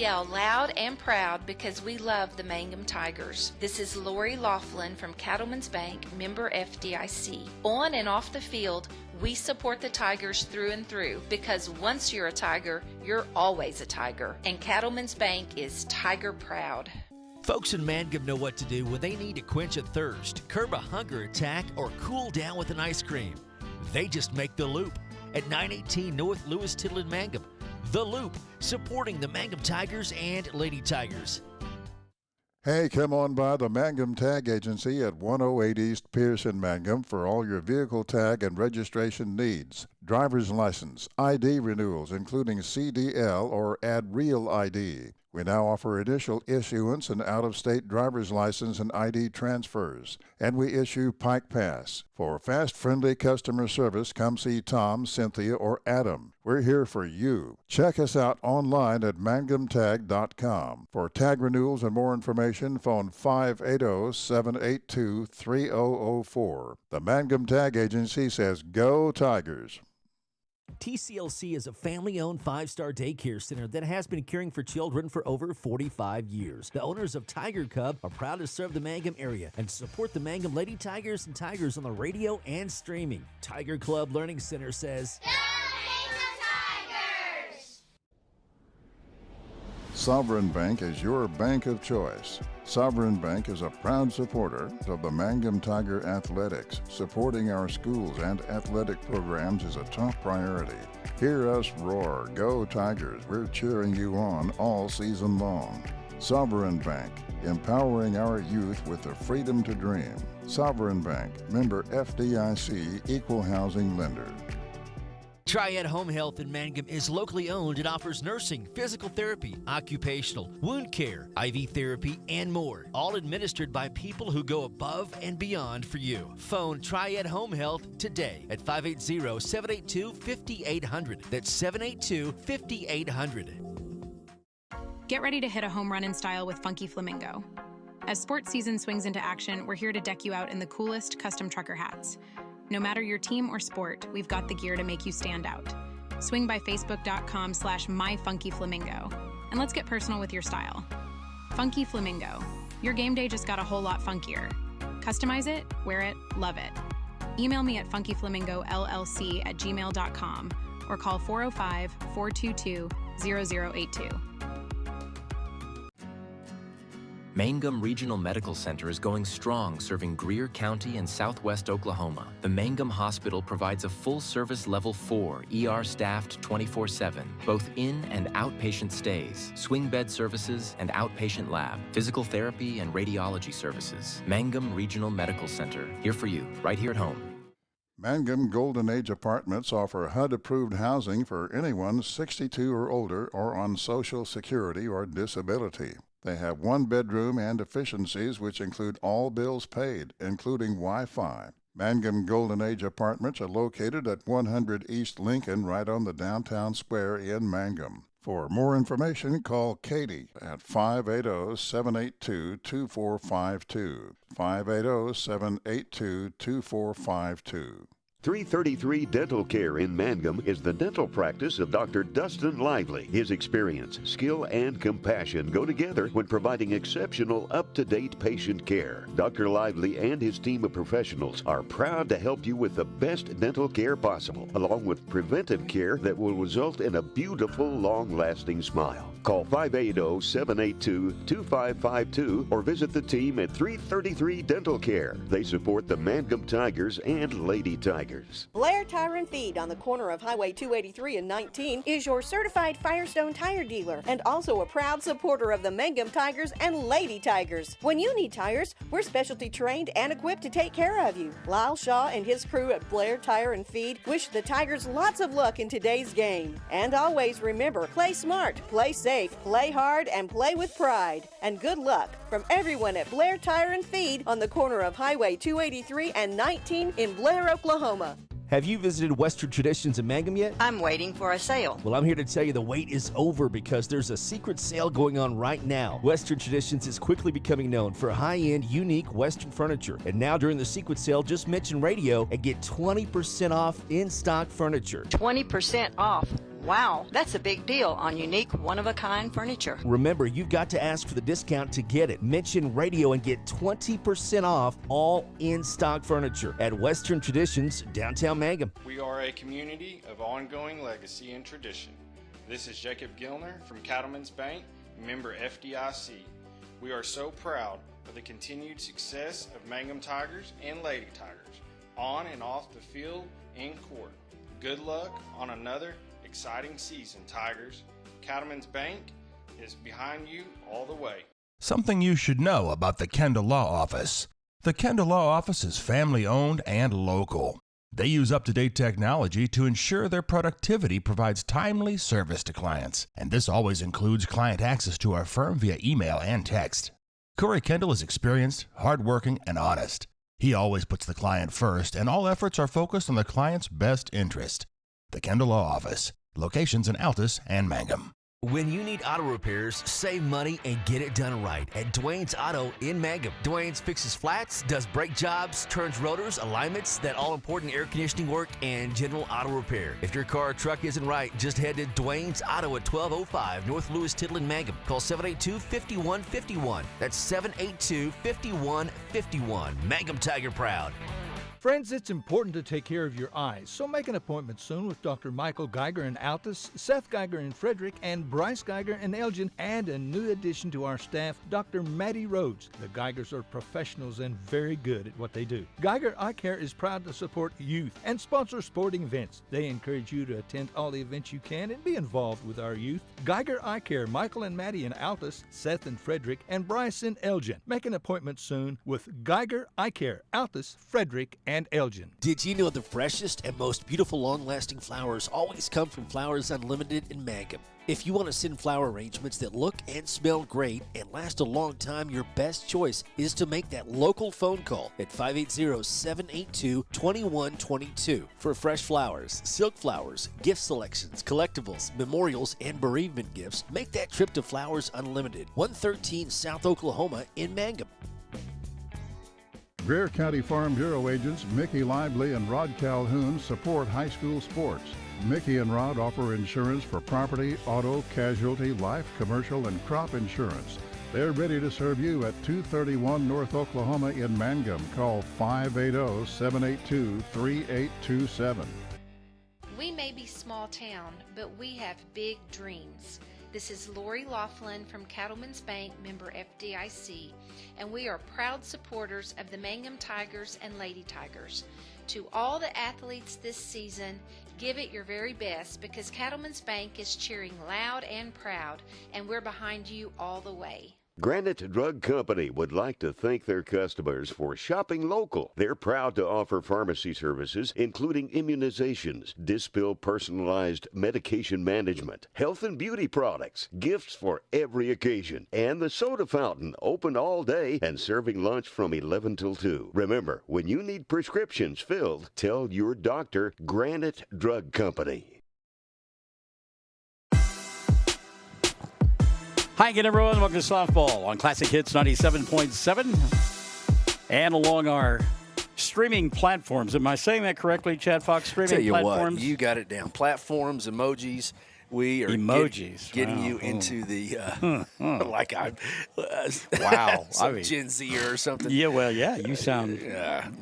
yell loud and proud because we love the Mangum Tigers. This is Lori Laughlin from Cattlemen's Bank, member FDIC. On and off the field, we support the Tigers through and through because once you're a Tiger, you're always a Tiger. And Cattlemen's Bank is Tiger proud. Folks in Mangum know what to do when they need to quench a thirst, curb a hunger attack, or cool down with an ice cream. They just make the Loop at 918 North Lewis Tittle in Mangum. The Loop, supporting the Mangum Tigers and Lady Tigers. Hey, come on by the Mangum Tag Agency at 108 East Pierce in Mangum for all your vehicle tag and registration needs. Driver's license, ID renewals, including CDL or Add Real ID. We now offer initial issuance and out-of-state driver's license and ID transfers. And we issue Pike Pass. For fast, friendly customer service, come see Tom, Cynthia, or Adam. We're here for you. Check us out online at mangumtag.com. For tag renewals and more information, phone 580-782-3004. The Mangum Tag Agency says, Go Tigers! TCLC is a family-owned 5-star daycare center that has been caring for children for over 45 years. The owners of Tiger Cub are proud to serve the Mangum area and support the Mangum Lady Tigers and Tigers on the radio and streaming. Tiger Club Learning Center says, Go Mangum Tigers! Sovereign Bank is your bank of choice. Sovereign Bank is a proud supporter of the Mangum Tiger Athletics. Supporting our schools and athletic programs is a top priority. Hear us roar, Go Tigers. We're cheering you on all season long. Sovereign Bank, empowering our youth with the freedom to dream. Sovereign Bank, member FDIC, equal housing lender. Triad Home Health in Mangum is locally owned and offers nursing, physical therapy, occupational, wound care, IV therapy, and more. All administered by people who go above and beyond for you. Phone Triad Home Health today at 580-782-5800. That's 782-5800. Get ready to hit a home run in style with Funky Flamingo. As sports season swings into action, we're here to deck you out in the coolest custom trucker hats. No matter your team or sport, we've got the gear to make you stand out. Swing by facebook.com/myfunkyflamingo. And let's get personal with your style. Funky Flamingo. Your game day just got a whole lot funkier. Customize it, wear it, love it. Email me at funkyflamingollc@gmail.com or call 405-422-0082. Mangum Regional Medical Center is going strong, serving Greer County and southwest Oklahoma. The Mangum Hospital provides a full-service Level 4, ER-staffed 24/7, both in and outpatient stays, swing bed services and outpatient lab, physical therapy and radiology services. Mangum Regional Medical Center, here for you, right here at home. Mangum Golden Age Apartments offer HUD-approved housing for anyone 62 or older or on Social Security or disability. They have one bedroom and efficiencies which include all bills paid, including Wi-Fi. Mangum Golden Age Apartments are located at 100 East Lincoln, right on the downtown square in Mangum. For more information, call Katie at 580-782-2452, 580-782-2452. 333 Dental Care in Mangum is the dental practice of Dr. Dustin Lively. His experience, skill, and compassion go together when providing exceptional, up-to-date patient care. Dr. Lively and his team of professionals are proud to help you with the best dental care possible, along with preventive care that will result in a beautiful, long-lasting smile. Call 580-782-2552 or visit the team at 333 Dental Care. They support the Mangum Tigers and Lady Tigers. Blair Tire and Feed on the corner of Highway 283 and 19 is your certified Firestone tire dealer and also a proud supporter of the Mangum Tigers and Lady Tigers. When you need tires, we're specialty trained and equipped to take care of you. Lyle Shaw and his crew at Blair Tire and Feed wish the Tigers lots of luck in today's game. And always remember, play smart, play safe, play hard, and play with pride. And good luck from everyone at Blair Tire and Feed on the corner of Highway 283 and 19 in Blair, Oklahoma. Have you visited Western Traditions in Mangum yet? I'm waiting for a sale. Well, I'm here to tell you the wait is over because there's a secret sale going on right now. Western Traditions is quickly becoming known for high-end, unique Western furniture. And now during the secret sale, just mention radio and get 20% off in-stock furniture. 20% off. Wow, that's a big deal on unique, one-of-a-kind furniture. Remember, you've got to ask for the discount to get it. Mention radio and get 20% off all in-stock furniture at Western Traditions, downtown Mangum. We are a community of ongoing legacy and tradition. This is Jacob Gilner from Cattlemen's Bank, member FDIC. We are so proud of the continued success of Mangum Tigers and Lady Tigers, on and off the field and court. Good luck on another exciting season, Tigers. Cattlemen's Bank is behind you all the way. Something you should know about the Kendall Law Office. The Kendall Law Office is family-owned and local. They use up-to-date technology to ensure their productivity provides timely service to clients, and this always includes client access to our firm via email and text. Corey Kendall is experienced, hardworking, and honest. He always puts the client first, and all efforts are focused on the client's best interest. The Kendall Law Office, locations in Altus and Mangum. When you need auto repairs, save money and get it done right at Dwayne's Auto in Mangum. Dwayne's fixes flats, does brake jobs, turns rotors, alignments, that all-important air conditioning work, and general auto repair. If your car or truck isn't right, just head to Dwayne's Auto at 1205 North Lewis Tittle in Mangum. Call 782-5151. That's 782-5151. Mangum Tiger proud. Friends, it's important to take care of your eyes, so make an appointment soon with Dr. Michael Geiger in Altus, Seth Geiger in Frederick, and Bryce Geiger in Elgin, and a new addition to our staff, Dr. Maddie Rhodes. The Geigers are professionals and very good at what they do. Geiger Eye Care is proud to support youth and sponsor sporting events. They encourage you to attend all the events you can and be involved with our youth. Geiger Eye Care, Michael and Maddie in Altus, Seth in Frederick, and Bryce in Elgin. Make an appointment soon with Geiger Eye Care, Altus, Frederick, and Elgin. Did you know the freshest and most beautiful long-lasting flowers always come from Flowers Unlimited in Mangum? If you want to send flower arrangements that look and smell great and last a long time, your best choice is to make that local phone call at 580-782-2122 for fresh flowers, silk flowers, gift selections, collectibles, memorials, and bereavement gifts. Make that trip to Flowers Unlimited, 113 South Oklahoma in Mangum. Greer County Farm Bureau agents Mickey Lively and Rod Calhoun support high school sports. Mickey and Rod offer insurance for property, auto, casualty, life, commercial, and crop insurance. They're ready to serve you at 231 North Oklahoma in Mangum. Call 580-782-3827. We may be small town, but we have big dreams. This is Lori Laughlin from Cattlemen's Bank, member FDIC, and we are proud supporters of the Mangum Tigers and Lady Tigers. To all the athletes this season, give it your very best because Cattlemen's Bank is cheering loud and proud, and we're behind you all the way. Granite Drug Company would like to thank their customers for shopping local. They're proud to offer pharmacy services, including immunizations, Dispill personalized medication management, health and beauty products, gifts for every occasion, and the soda fountain, open all day and serving lunch from 11 till 2. Remember, when you need prescriptions filled, tell your doctor Granite Drug Company. Hi again, everyone. Welcome to Softball on Classic Hits 97.7 and along our streaming platforms. Am I saying that correctly, Chad Fox? Streaming Tell you platforms? What, you got it down. Platforms, emojis. We are getting you into the like I'm wow, some Gen Z or something. Yeah, well, yeah, you sound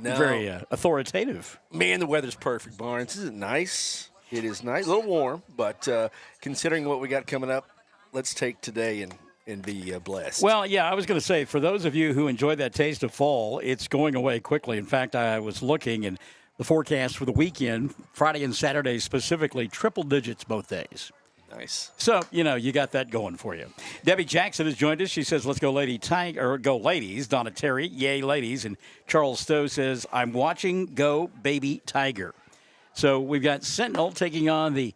very authoritative. Man, the weather's perfect, Barnes. Isn't it nice? It is nice, a little warm, but considering what we got coming up, let's take today and be blessed. Well, yeah, I was going to say, for those of you who enjoy that taste of fall, it's going away quickly. In fact, I was looking, and the forecast for the weekend, Friday and Saturday specifically, triple digits both days. Nice. So, you got that going for you. Debbie Jackson has joined us. She says, let's go Lady Tiger, or go ladies. Donna Terry, yay ladies. And Charles Stowe says, I'm watching Go Baby Tiger. So we've got Sentinel taking on the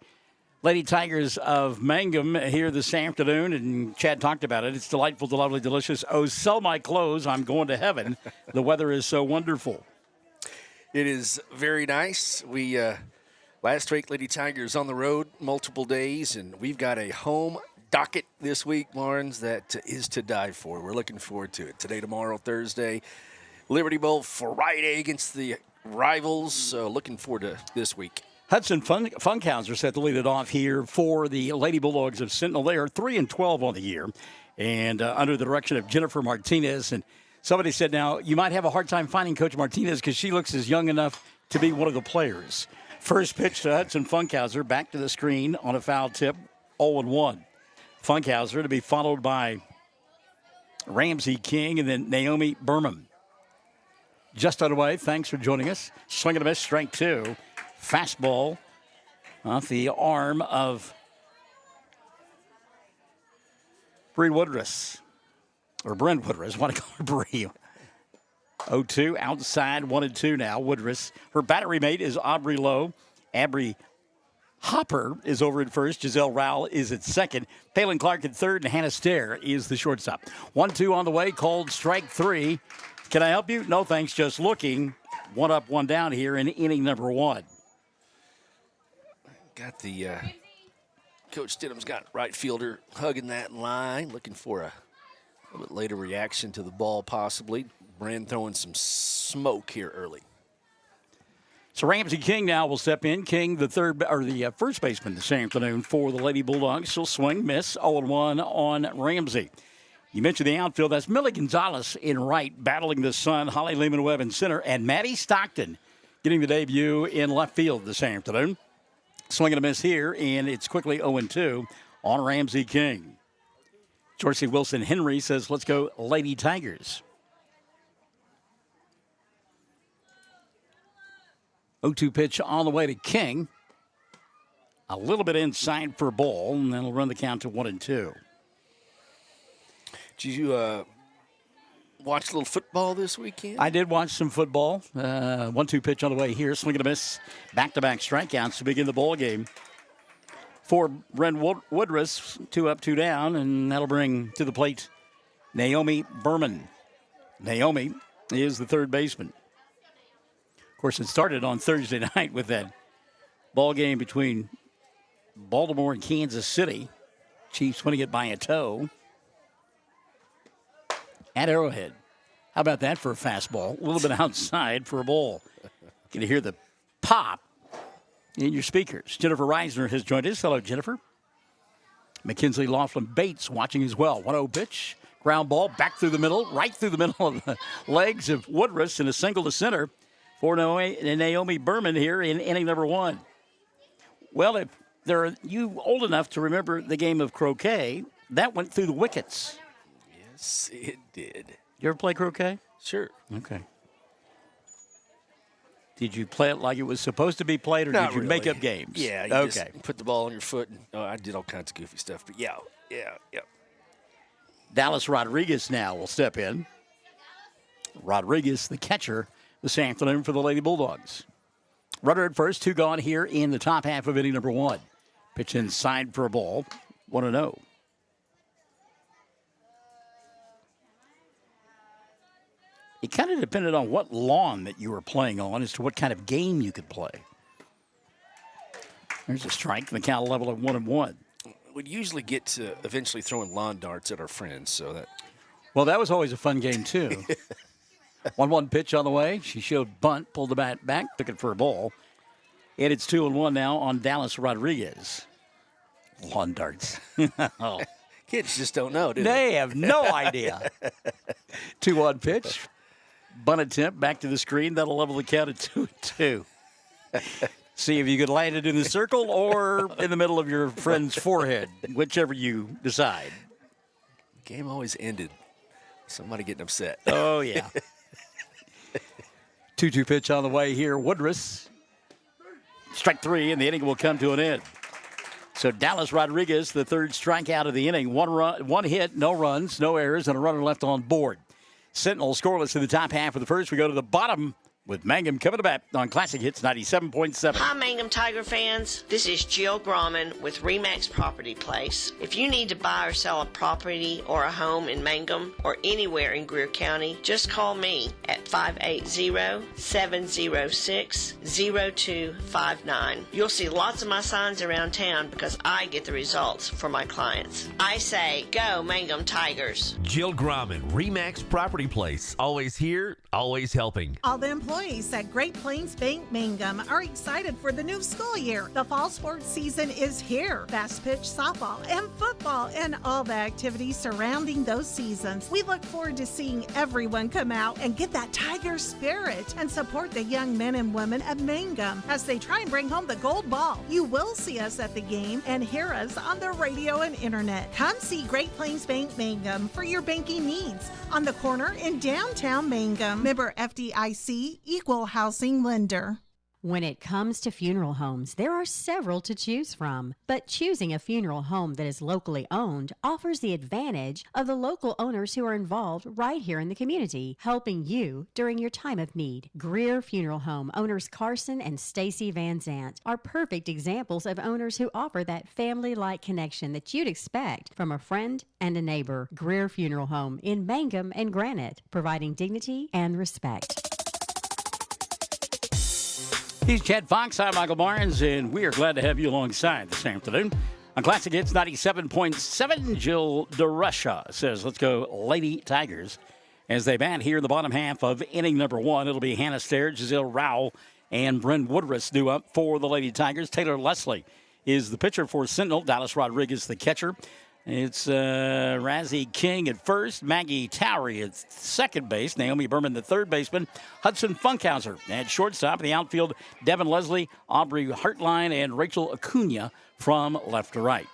Lady Tigers of Mangum here this afternoon, and Chad talked about it. It's delightful, lovely, delicious. Oh, sell my clothes. I'm going to heaven. The weather is so wonderful. It is very nice. We last week, Lady Tigers on the road multiple days, and we've got a home docket this week, Barnes, that is to die for. We're looking forward to it. Today, tomorrow, Thursday, Liberty Bowl Friday against the rivals. So looking forward to this week. Hudson Funkhauser set to lead it off here for the Lady Bulldogs of Sentinel. They are 3-12 on the year, and under the direction of Jennifer Martinez. And somebody said, now, you might have a hard time finding Coach Martinez because she looks as young enough to be one of the players. First pitch to Hudson Funkhauser, back to the screen on a foul tip, 0-1. Funkhauser to be followed by Ramsey King and then Naomi Berman. Just underway. Thanks for joining us. Swing and a miss, strike two. Fastball off the arm of Bree Woodruss. Or Bryn Woodruss. Want to call her Bree. 0-2 outside, 1-2 now. Woodruss. Her battery mate is Aubrey Lowe. Abry Hopper is over at first. Giselle Rowell is at second. Palin Clark at third, and Hannah Stair is the shortstop. 1-2 on the way, called strike three. Can I help you? No, thanks. Just looking. One up, one down here in inning number one. Got the Coach Stidham's got right fielder hugging that line, looking for a little bit later reaction to the ball possibly. Brand throwing some smoke here early. So Ramsey King now will step in. King, the first baseman this afternoon for the Lady Bulldogs. She'll swing, miss, 0-1 on Ramsey. You mentioned the outfield. That's Millie Gonzalez in right, battling the sun. Holly Lehman-Webb in center, and Maddie Stockton getting the debut in left field this afternoon. Swing and a miss here, and it's quickly 0-2 on Ramsey King. George C. Wilson Henry says, let's go Lady Tigers. 0-2 pitch on the way to King. A little bit inside for a ball, and then he'll run the count to 1-2. Did you watch a little football this weekend? I did watch some football. 1-2 pitch on the way here. Swing and a miss. Back-to-back strikeouts to begin the ball game. For Bryn Woodruss, 2 up, 2 down, and that'll bring to the plate Naomi Berman. Naomi is the third baseman. Of course, it started on Thursday night with that ball game between Baltimore and Kansas City. Chiefs winning it by a toe at Arrowhead. How about that for a fastball? A little bit outside for a ball. Can you hear the pop in your speakers? Jennifer Reisner has joined us. Hello, Jennifer. Mackenzie Laughlin Bates watching as well. 1-0 pitch. Ground ball back through the middle, right through the middle of the legs of Woodruss, and a single to center for Naomi Berman here in inning number one. Well, if are you old enough to remember the game of croquet, that went through the wickets. Yes, it did. You ever play croquet? Sure. Okay. Did you play it like it was supposed to be played, or Not did you really. make up games? Yeah, you just put the ball on your foot. And, I did all kinds of goofy stuff, but yeah. Dallas Rodriguez now will step in. Rodriguez, the catcher, this afternoon for the Lady Bulldogs. Runner at first, 2 gone here in the top half of inning number one. Pitch inside for a ball, 1-0. It kind of depended on what lawn that you were playing on as to what kind of game you could play. There's a strike, and the count level at 1-1. We'd usually get to eventually throwing lawn darts at our friends, so that. Well, that was always a fun game, too. 1-1 pitch on the way. She showed bunt, pulled the bat back, took it for a ball. And it's 2-1 now on Dallas Rodriguez. Lawn darts. Oh. Kids just don't know, do they? They have no idea. 2-1 pitch. Bunt attempt back to the screen. That'll level the count at 2-2. See if you could land it in the circle or in the middle of your friend's forehead, whichever you decide. The game always ended. Somebody getting upset. Oh, yeah. 2-2 pitch on the way here. Woodruss. Strike 3, and the inning will come to an end. So Dallas Rodriguez, the third strikeout of the inning. 1 hit, no runs, no errors, and a runner left on board. Sentinel scoreless in the top half of the first. We go to the bottom with Mangum coming to bat on Classic Hits 97.7. Hi, Mangum Tiger fans. This is Jill Grauman with RE/MAX Property Place. If you need to buy or sell a property or a home in Mangum or anywhere in Greer County, just call me at 580-706-0259. You'll see lots of my signs around town because I get the results for my clients. I say, go Mangum Tigers. Jill Grauman, RE/MAX Property Place. Always here, always helping. All the employees employees at Great Plains Bank Mangum are excited for the new school year. The fall sports season is here. Fast pitch softball and football and all the activities surrounding those seasons. We look forward to seeing everyone come out and get that Tiger spirit and support the young men and women of Mangum as they try and bring home the gold ball. You will see us at the game and hear us on the radio and internet. Come see Great Plains Bank Mangum for your banking needs on the corner in downtown Mangum. Member FDIC, Equal Housing Lender. When it comes to funeral homes, there are several to choose from, but choosing a funeral home that is locally owned offers the advantage of the local owners who are involved right here in the community, helping you during your time of need. Greer Funeral Home owners Carson and Stacy Van Zant are perfect examples of owners who offer that family-like connection that you'd expect from a friend and a neighbor. Greer Funeral Home in Mangum and Granite, providing dignity and respect. He's Chad Fox. I'm Michael Barnes, and we are glad to have you alongside this afternoon. On Classic Hits 97.7, Jill DeRusha says, let's go Lady Tigers. As they bat here in the bottom half of inning number one, it'll be Hannah Stair, Giselle Rowell, and Bryn Woodruss due up for the Lady Tigers. Taylor Leslie is the pitcher for Sentinel. Dallas Rodriguez, the catcher. It's Razzie King at first, Maggie Towery at second base, Naomi Berman the third baseman, Hudson Funkhauser at shortstop. In the outfield, Devin Leslie, Aubrey Hartline, and Rachel Acuna from left to right.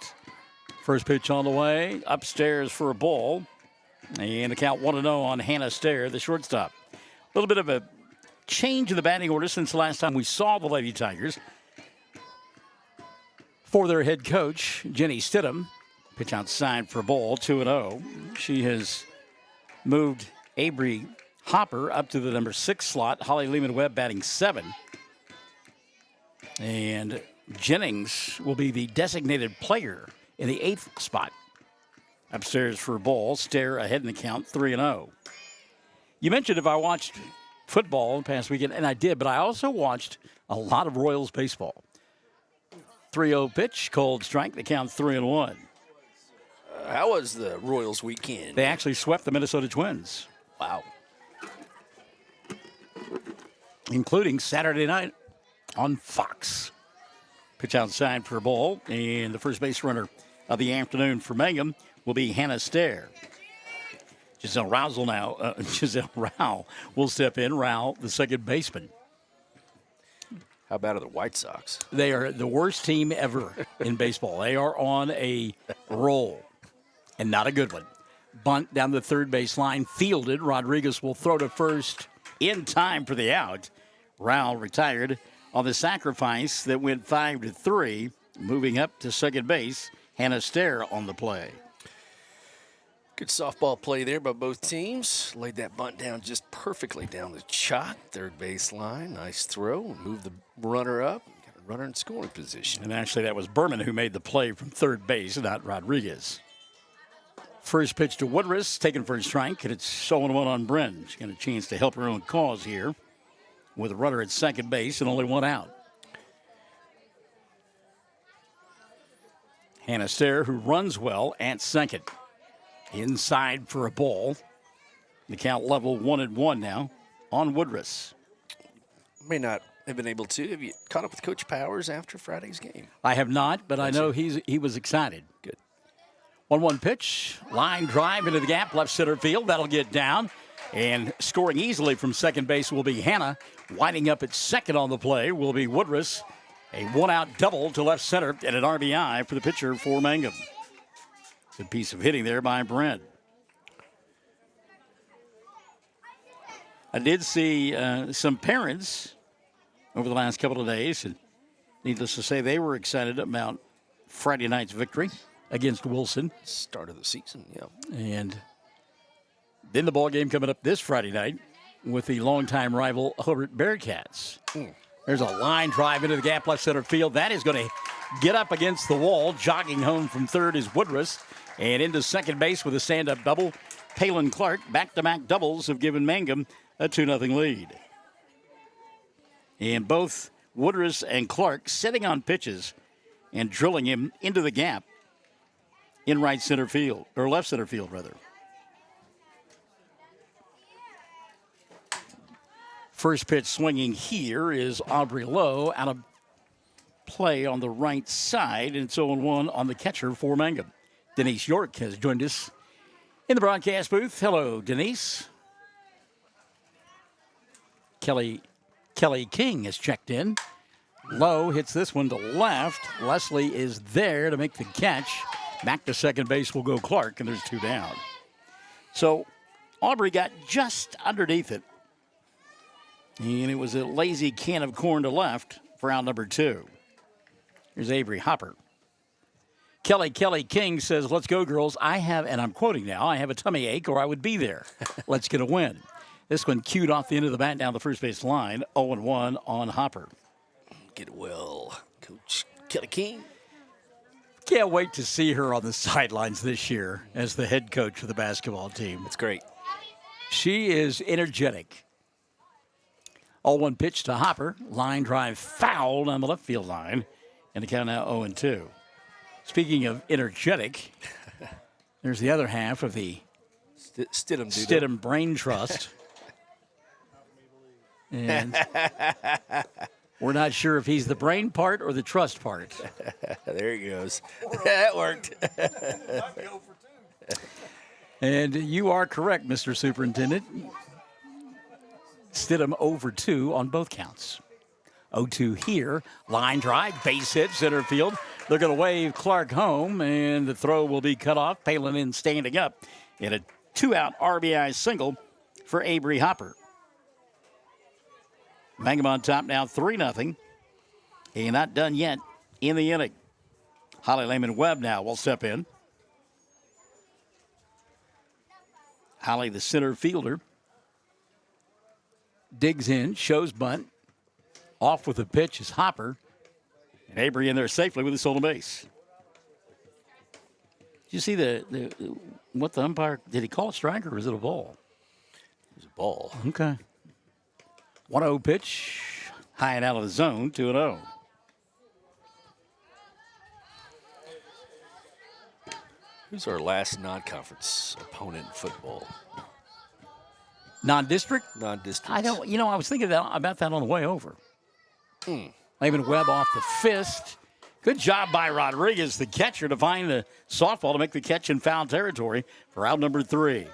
First pitch on the way, upstairs for a ball, and the count 1-0 on Hannah Stair, the shortstop. A little bit of a change in the batting order since the last time we saw the Lady Tigers. For their head coach, Jenny Stidham. Pitch outside for a ball, 2-0. She has moved Avery Hopper up to the number 6 slot. Holly Lehman-Webb batting 7. And Jennings will be the designated player in the 8th spot. Upstairs for a ball, Stair ahead in the count, 3-0. You mentioned if I watched football the past weekend, and I did, but I also watched a lot of Royals baseball. 3-0 pitch, cold strike, the count 3-1. How was the Royals weekend? They actually swept the Minnesota Twins. Wow. Including Saturday night on Fox. Pitch outside for a ball, and the first base runner of the afternoon for Mangum will be Hannah Stair. Giselle Rowell will step in. Rowell, the second baseman. How about the White Sox? They are the worst team ever in baseball. They are on a roll. And not a good one. Bunt down the third base line, fielded. Rodriguez will throw to first in time for the out. Rowell retired on the sacrifice that went 5-3. Moving up to second base, Hannah Stair on the play. Good softball play there by both teams. Laid that bunt down just perfectly down the chalk. Third base line, nice throw. Moved the runner up. Got a runner in scoring position. And actually that was Berman who made the play from third base, not Rodriguez. First pitch to Woodruss, taken for a strike, and it's 0-1 on Bryn. She's got a chance to help her own cause here with a runner at second base and only one out. Hannah Stair, who runs well, at second. Inside for a ball. The count level 1-1 now on Woodruss. May not have been able to. Have you caught up with Coach Powers after Friday's game? I have not, but I know he was excited. Good. 1-1 pitch, line drive into the gap, left center field. That'll get down. And scoring easily from second base will be Hannah. Winding up at second on the play will be Woodruss. A one-out double to left center and an RBI for the pitcher for Mangum. Good piece of hitting there by Brent. I did see some parents over the last couple of days, and needless to say, they were excited about Friday night's victory against Wilson. Start of the season, yeah. And then the ball game coming up this Friday night with the longtime rival Hobart Bearcats. There's a line drive into the gap left center field. That is going to get up against the wall. Jogging home from third is Woodruss. And into second base with a stand-up double. Palin Clark, back-to-back doubles have given Mangum a 2-0 lead. And both Woodruss and Clark sitting on pitches and drilling him into the gap in right center field, or left center field, rather. First pitch swinging here is Aubrey Lowe out of play on the right side, and it's 0-1 on the catcher for Mangum. Denise York has joined us in the broadcast booth. Hello, Denise. Kelly King has checked in. Lowe hits this one to left. Leslie is there to make the catch. Back to second base will go Clark, and there's 2 down. So Aubrey got just underneath it. And it was a lazy can of corn to left for out number 2. Here's Avery Hopper. Kelly King says, let's go, girls. I have, and I'm quoting now, I have a tummy ache or I would be there. Let's get a win. This one cued off the end of the bat down the first base line. 0-1 on Hopper. Get well, Coach Kelly King. Can't wait to see her on the sidelines this year as the head coach of the basketball team. That's great. She is energetic. 0-1 pitch to Hopper. Line drive fouled on the left field line. And the count now 0-2. Speaking of energetic, there's the other half of the Stidham Brain Trust. And we're not sure if he's the brain part or the trust part. There he goes. That worked. And you are correct, Mr. Superintendent. Stidham over 2 on both counts. 0-2 here. Line drive, base hit, center field. They're going to wave Clark home, and the throw will be cut off. Palin in standing up in a 2-out RBI single for Avery Hopper. Mangum on top now 3-0. And not done yet in the inning. Holly Lehman-Webb now will step in. Holly, the center fielder, digs in, shows bunt. Off with the pitch is Hopper. And Avery in there safely with a stolen base. Did you see what the umpire, did he call a strike or was it a ball? It was a ball. Okay. 1-0 pitch, high and out of the zone, 2-0. Who's our last non-conference opponent in football? Non-district? Non-district. I was thinking about that on the way over. Lehman-Webb off the fist. Good job by Rodriguez, the catcher, to find the softball to make the catch in foul territory for out number 3.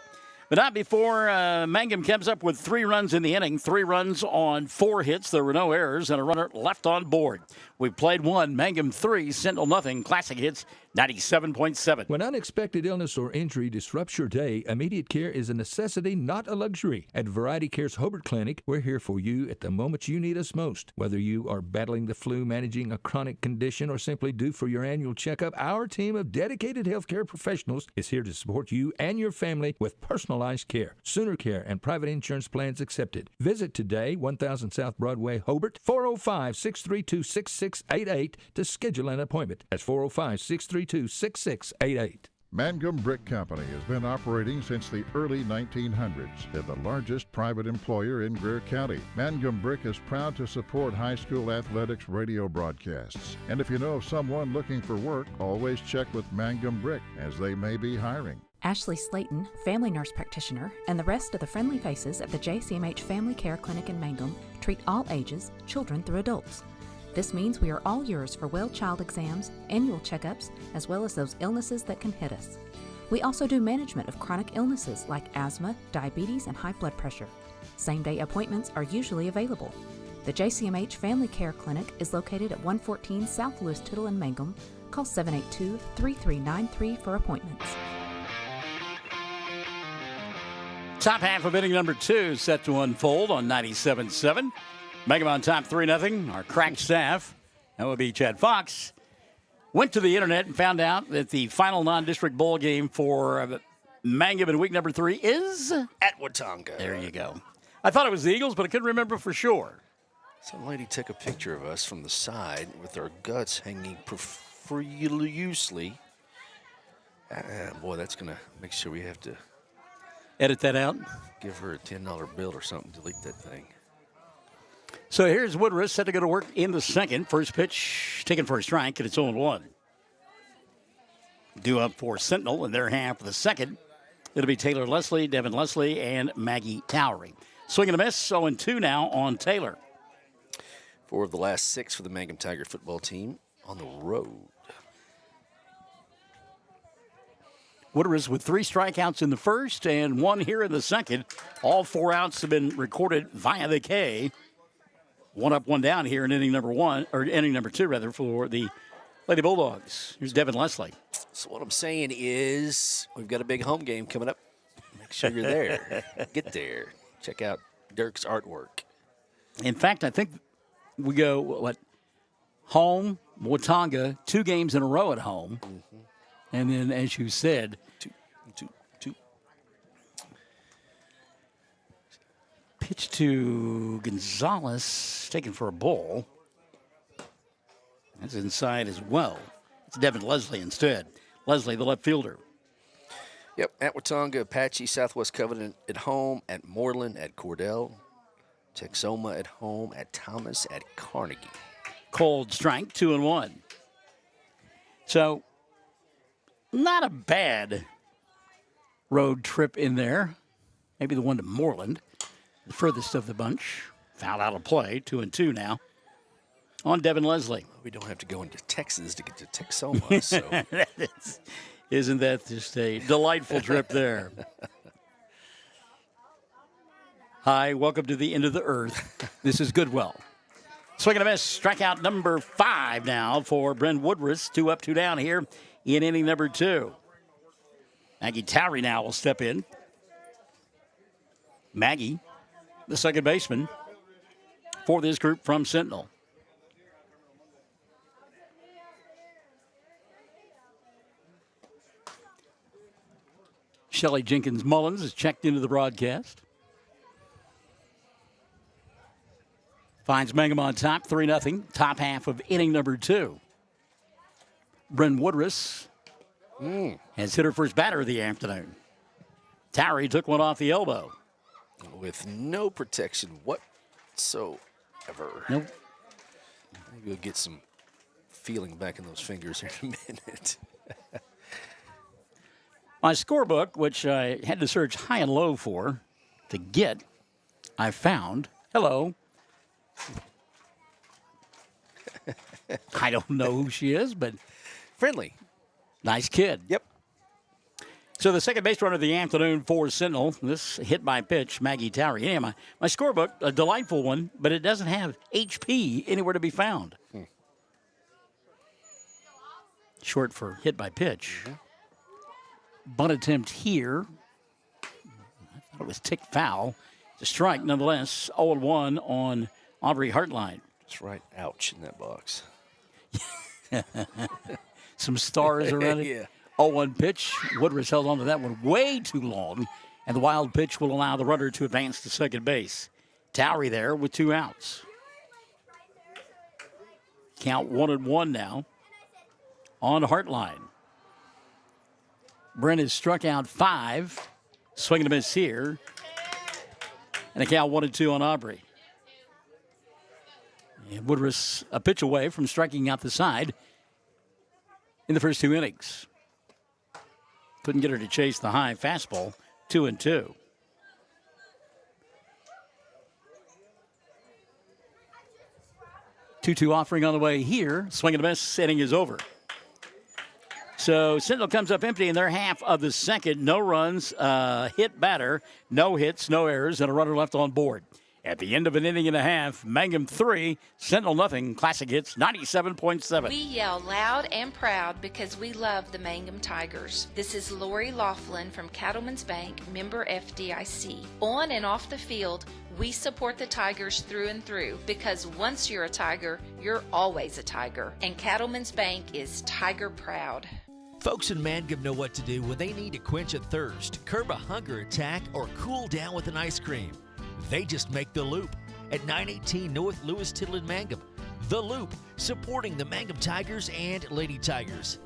But not before Mangum comes up with 3 runs in the inning, 3 runs on 4 hits. There were no errors and a runner left on board. We played 1, Mangum 3, Sentinel nothing. Classic hits 97.7. When unexpected illness or injury disrupts your day, immediate care is a necessity, not a luxury. At Variety Care's Hobart Clinic, we're here for you at the moment you need us most. Whether you are battling the flu, managing a chronic condition, or simply due for your annual checkup, our team of dedicated healthcare professionals is here to support you and your family with personalized care, Sooner Care, and private insurance plans accepted. Visit today, 1000 South Broadway, Hobart, 405-632-6688 to schedule an appointment. That's 405-632-6688. Mangum Brick Company has been operating since the early 1900s. They're the largest private employer in Greer County. Mangum Brick is proud to support high school athletics radio broadcasts. And if you know of someone looking for work, always check with Mangum Brick, as they may be hiring. Ashley Slayton, family nurse practitioner, and the rest of the friendly faces at the JCMH Family Care Clinic in Mangum treat all ages, children through adults. This means we are all yours for well child exams, annual checkups, as well as those illnesses that can hit us. We also do management of chronic illnesses like asthma, diabetes, and high blood pressure. Same-day appointments are usually available. The JCMH Family Care Clinic is located at 114 South Lewis Tittle in Mangum. Call 782-3393 for appointments. Top half of inning number 2 set to unfold on 97.7. Mangum on top 3-0. Our crack staff, that would be Chad Fox, went to the internet and found out that the final non-district bowl game for Mangum in week number 3 is at Watonga. There you go. I thought it was the Eagles, but I couldn't remember for sure. Some lady took a picture of us from the side with our guts hanging profusely. Boy, that's going to make sure we have to edit that out. Give her a $10 bill or something. Delete that thing. So here's Woodruff set to go to work in the second. First pitch taken for a strike, and it's 0-1. Due up for Sentinel in their half of the second. It'll be Taylor Leslie, Devin Leslie, and Maggie Towery. Swing and a miss. 0-2 now on Taylor. 4 of the last 6 for the Mangum Tiger football team on the road. Woodruss with 3 strikeouts in the first and 1 here in the second. All 4 outs have been recorded via the K. 1 up, 1 down here in inning number 2 rather, for the Lady Bulldogs. Here's Devin Leslie. So what I'm saying is we've got a big home game coming up. Make sure you're there. Get there. Check out Dirk's artwork. In fact, I think we go, home, Watauga, 2 games in a row at home. Mm-hmm. And then, as you said, two. Pitch to Gonzalez, taken for a ball. That's inside as well. It's Devin Leslie instead. Leslie, the left fielder. Yep, at Watauga, Apache, Southwest Covenant at home, at Moreland, at Cordell, Texoma at home, at Thomas, at Carnegie. Cold strike, 2-1. So, not a bad road trip in there. Maybe the one to Moreland, the furthest of the bunch. Foul out of play, 2-2 now. On Devin Leslie. We don't have to go into Texas to get to Texoma, so. Isn't that just a delightful trip there? Hi, welcome to the end of the earth. This is Goodwell. Swing and a miss. Strikeout number 5 now for Bryn Woodruss. 2 up, 2 down here in inning number 2. Maggie Towery now will step in. Maggie, the second baseman for this group from Sentinel. Shelly Jenkins Mullins is checked into the broadcast. Finds Mangum on top, 3-0, top half of inning number 2. Bryn Woodruss has hit her first batter of the afternoon. Towery took one off the elbow. With no protection whatsoever. Nope. Maybe we'll get some feeling back in those fingers here in a minute. My scorebook, which I had to search high and low for to get, I found. Hello. I don't know who she is, but friendly. Nice kid. Yep. So the second base runner of the afternoon for Sentinel, this hit by pitch, Maggie Towery. Yeah, my scorebook, a delightful one, but it doesn't have HP anywhere to be found. Short for hit by pitch. Bunt attempt here. I thought it was ticked foul. It's a strike nonetheless. 0-1 on Aubrey Hartline. That's right. Ouch in that box. Some stars around it. Yeah. 0-1 pitch. Woodruss held on to that one way too long, and the wild pitch will allow the runner to advance to second base. Towery there with 2 outs. Count 1-1 now on Hartline. Brent has struck out 5. Swing and a miss here. And a count 1-2 on Aubrey. And Woodruss a pitch away from striking out the side in the first 2 innings. Couldn't get her to chase the high fastball. 2-2. Two offering on the way here. Swing and a miss. Inning is over. So Sentinel comes up empty in their half of the second. No runs, hit batter, no hits, no errors, and a runner left on board. At the end of an inning and a half, Mangum 3, Sentinel nothing. Classic Hits 97.7. We yell loud and proud because we love the Mangum Tigers. This is Lori Laughlin from Cattleman's Bank, member FDIC. On and off the field, we support the Tigers through and through because once you're a Tiger, you're always a Tiger. And Cattleman's Bank is Tiger proud. Folks in Mangum know what to do when they need to quench a thirst, curb a hunger attack, or cool down with an ice cream. They just make the Loop at 918 North Lewis Tittle in Mangum. The Loop, supporting the Mangum Tigers and Lady Tigers.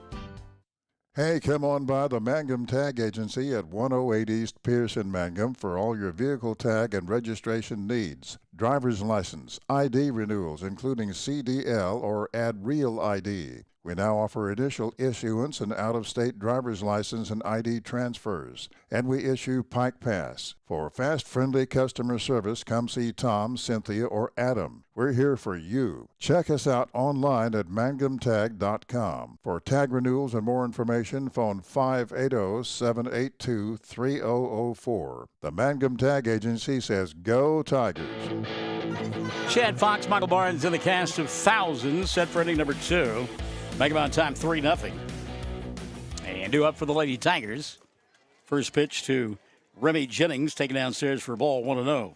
Hey, come on by the Mangum Tag Agency at 108 East Pierce in Mangum for all your vehicle tag and registration needs. Driver's license, ID renewals, including CDL or Add Real ID. We now offer initial issuance and out-of-state driver's license and ID transfers, and we issue Pike Pass. For fast, friendly customer service, come see Tom, Cynthia, or Adam. We're here for you. Check us out online at mangumtag.com. For tag renewals and more information, phone 580-782-3004. The Mangum Tag Agency says, Go Tigers! Chad Fox, Michael Barnes in the cast of Thousands, set for inning number 2. Mangum on time, 3-0. And due up for the Lady Tigers. First pitch to Remy Jennings, taken downstairs for a ball, 1-0.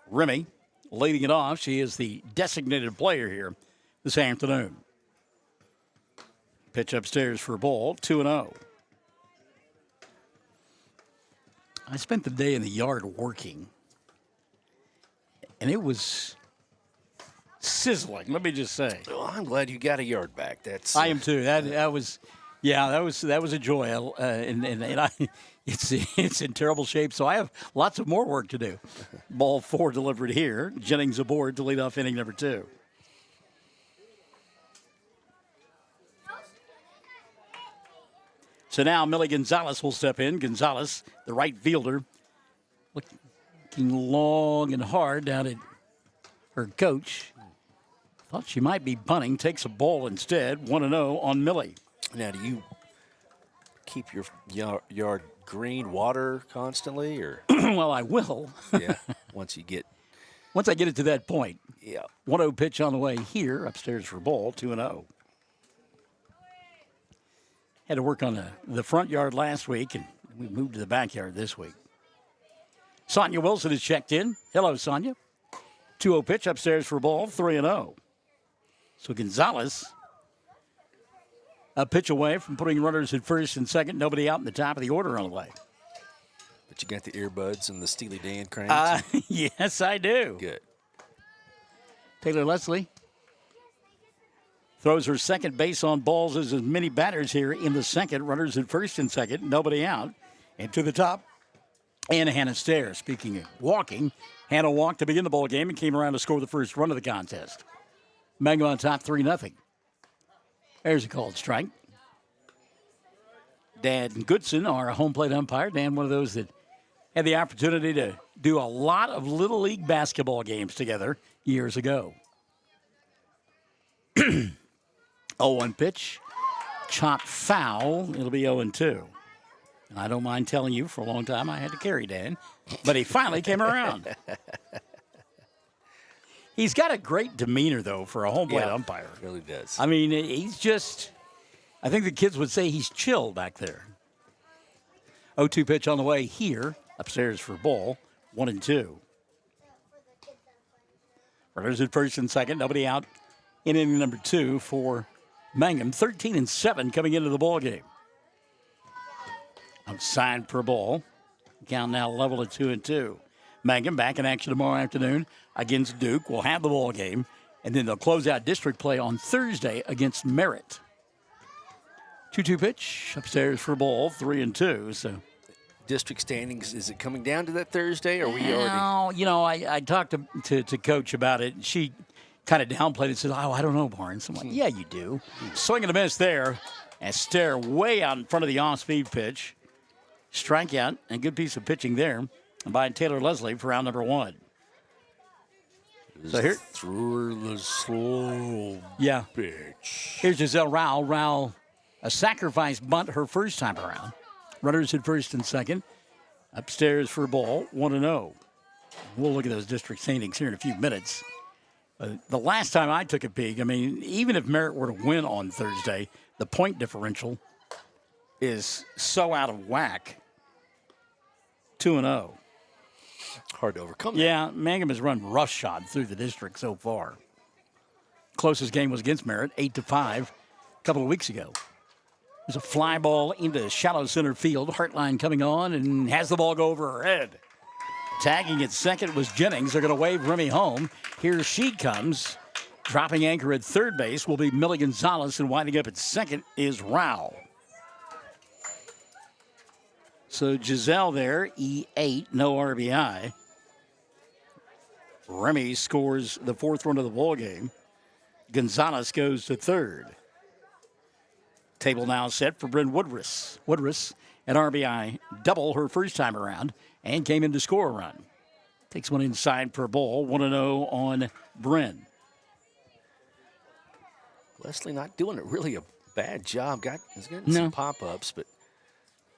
Remy leading it off. She is the designated player here this afternoon. Pitch upstairs for a ball, 2-0. I spent the day in the yard working, and it was sizzling, let me just say. Well, I'm glad you got a yard back. I am too. That was a joy. It's in terrible shape, so I have lots of more work to do. Ball 4 delivered here. Jennings aboard to lead off inning number 2. So now Millie Gonzalez will step in. Gonzalez, the right fielder, looking long and hard down at her coach. Thought she might be bunting. Takes a ball instead. 1-0 on Millie. Now, do you keep your yard green, water constantly, or? Well, I will. Yeah. Once I get it to that point. Yeah. 1-0 pitch on the way here. Upstairs for ball. 2-0. Had to work on the front yard last week, and we moved to the backyard this week. Sonia Wilson is checked in. Hello, Sonia. 2-0 pitch upstairs for ball. 3-0. So Gonzalez, a pitch away from putting runners at first and second. Nobody out in the top of the order on the way. But you got the earbuds and the Steely Dan cranes? Yes, I do. Good. Taylor Leslie throws her second base on balls as many batters here in the second. Runners at first and second. Nobody out. And to the top. And Hannah Stair. Speaking of walking, Hannah walked to begin the ball game and came around to score the first run of the contest. Mangum on top, 3-0. There's a called strike. Dan Goodson, our home plate umpire. Dan, one of those that had the opportunity to do a lot of Little League basketball games together years ago. 0-1 pitch. Chopped foul. It'll be 0-2. And I don't mind telling you, for a long time I had to carry Dan. But he finally came around. He's got a great demeanor, though, for a home plate umpire. Really does. I mean, he's just, I think the kids would say he's chill back there. 0-2 pitch on the way here. Upstairs for ball. 1-2. Runners at first and second. Nobody out in inning number 2 for Mangum. 13-7 coming into the ball game. Outside for ball. Count now level at 2-2. Mangum back in action tomorrow afternoon against Duke. We'll have the ball game, and then they'll close out district play on Thursday against Merritt. 2-2 pitch upstairs for ball. 3-2. So district standings, is it coming down to that Thursday, or are we already? No, you know, I talked to Coach about it. She kind of downplayed it and said, I don't know, Barnes. I'm like, yeah, you do. Swing and a miss there. And Stair way out in front of the off-speed pitch. Strikeout, and good piece of pitching there by Taylor Leslie for round number 1. So here, through the slow pitch. Here's Giselle Rowell. Rowell, a sacrifice bunt her first time around. Runners at first and second. Upstairs for a ball, 1-0. We'll look at those district standings here in a few minutes. The last time I took a peek, I mean, even if Merritt were to win on Thursday, the point differential is so out of whack. 2-0. Hard to overcome that. Yeah, Mangum has run roughshod through the district so far. Closest game was against Merritt, 8-5, a couple of weeks ago. There's a fly ball into shallow center field. Hartline coming on and has the ball go over her head. Tagging at second was Jennings. They're going to wave Remy home. Here she comes. Dropping anchor at third base will be Millie Gonzalez, and winding up at second is Rowell. So Giselle there, E8, no RBI. Remy scores the fourth run of the ball game. Gonzalez goes to third. Table now set for Bryn Woodruss. Woodruss, an RBI double her first time around, and came in to score a run. Takes one inside for a ball, 1-0 on Bryn. Leslie not doing really a bad job. He's getting some pop-ups, but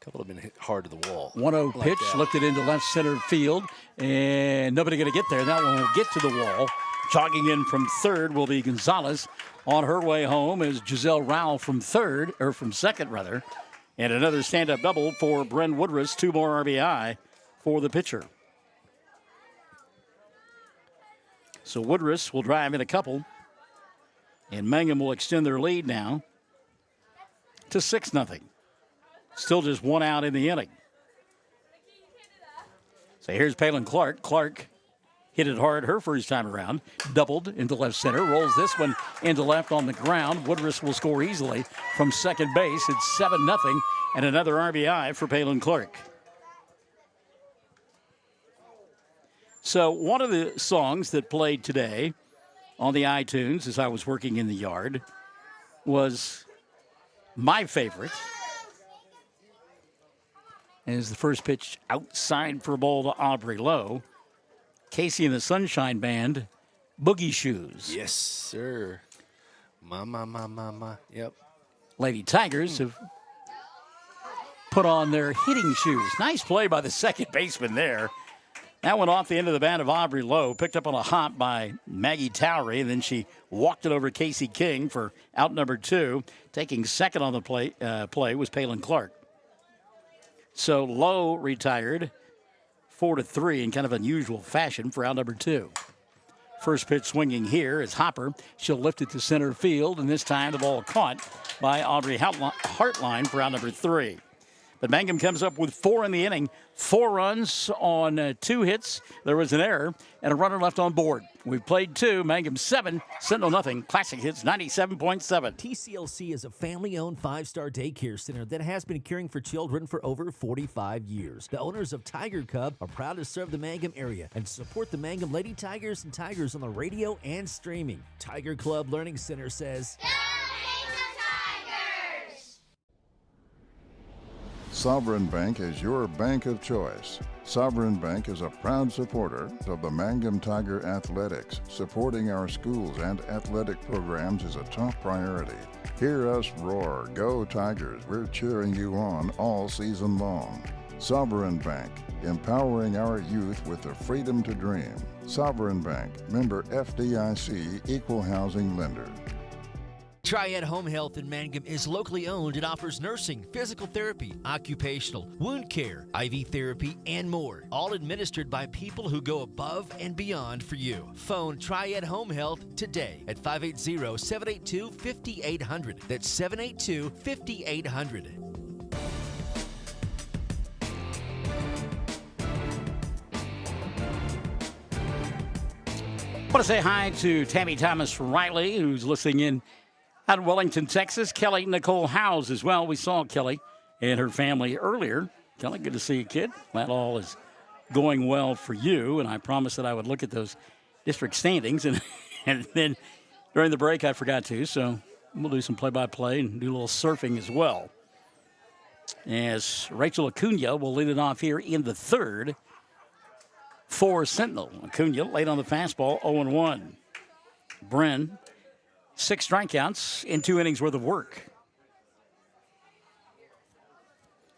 a couple have been hit hard to the wall. 1-0 like pitch, that. lifted into left center field, and nobody going to get there. That one will get to the wall. Jogging in from third will be Gonzalez. On her way home is Giselle Rowell from second, rather. And another stand-up double for Bryn Woodruss. 2 more RBI for the pitcher. So Woodruss will drive in a couple. And Mangum will extend their lead now to 6-0. Still just 1 out in the inning. So here's Palin Clark. Clark hit it hard her first time around. Doubled into left center. Rolls this one into left on the ground. Woodruss will score easily from second base. It's 7-0 and another RBI for Palin Clark. So one of the songs that played today on the iTunes as I was working in the yard was my favorite. As the first pitch outside for a ball to Aubrey Lowe. Casey and the Sunshine Band, Boogie Shoes. Yes, sir. Ma. Yep. Lady Tigers have put on their hitting shoes. Nice play by the second baseman there. That went off the end of the bat of Aubrey Lowe, picked up on a hop by Maggie Towery, and then she walked it over Casey King for out number 2. Taking second on the play was Palin Clark. So Lowe retired 4-3 in kind of unusual fashion for out number 2. First pitch swinging here is Hopper. She'll lift it to center field, and this time the ball caught by Audrey Hartline for out number 3. But Mangum comes up with 4 in the inning, 4 runs on 2 hits. There was an error and a runner left on board. We've played 2, Mangum 7, Sentinel nothing. Classic Hits 97.7. TCLC is a family-owned 5-star daycare center that has been caring for children for over 45 years. The owners of Tiger Cub are proud to serve the Mangum area and support the Mangum Lady Tigers and Tigers on the radio and streaming. Tiger Club Learning Center says, Sovereign Bank is your bank of choice. Sovereign Bank is a proud supporter of the Mangum Tiger Athletics. Supporting our schools and athletic programs is a top priority. Hear us roar, go Tigers. We're cheering you on all season long. Sovereign Bank, empowering our youth with the freedom to dream. Sovereign Bank, member FDIC, equal housing lender. Triad Home Health in Mangum is locally owned and offers nursing, physical therapy, occupational, wound care, IV therapy, and more. All administered by people who go above and beyond for you. Phone Triad Home Health today at 580-782-5800. That's 782-5800. I want to say hi to Tammy Thomas Riley, who's listening in out of Wellington, Texas. Kelly Nicole Howes as well. We saw Kelly and her family earlier. Kelly, good to see you, kid. That all is going well for you. And I promised that I would look at those district standings. And then during the break, I forgot to. So we'll do some play-by-play and do a little surfing as well. As Rachel Acuna will lead it off here in the third for Sentinel. Acuna late on the fastball, 0-1. Bryn, 6 strikeouts in 2 innings worth of work.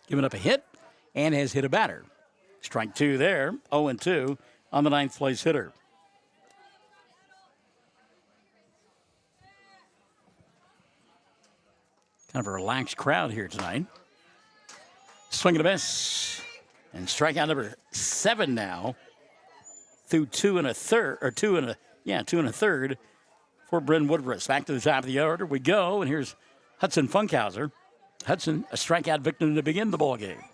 Giving up a hit and has hit a batter. Strike 2 there, 0-2 on the 9th place hitter. Kind of a relaxed crowd here tonight. Swing and a miss. And strikeout number 7 now. Through 2 1/3 for Bryn Woodruss. Back to the top of the order we go, and here's Hudson Funkhauser. Hudson, a strikeout victim to begin the ball game.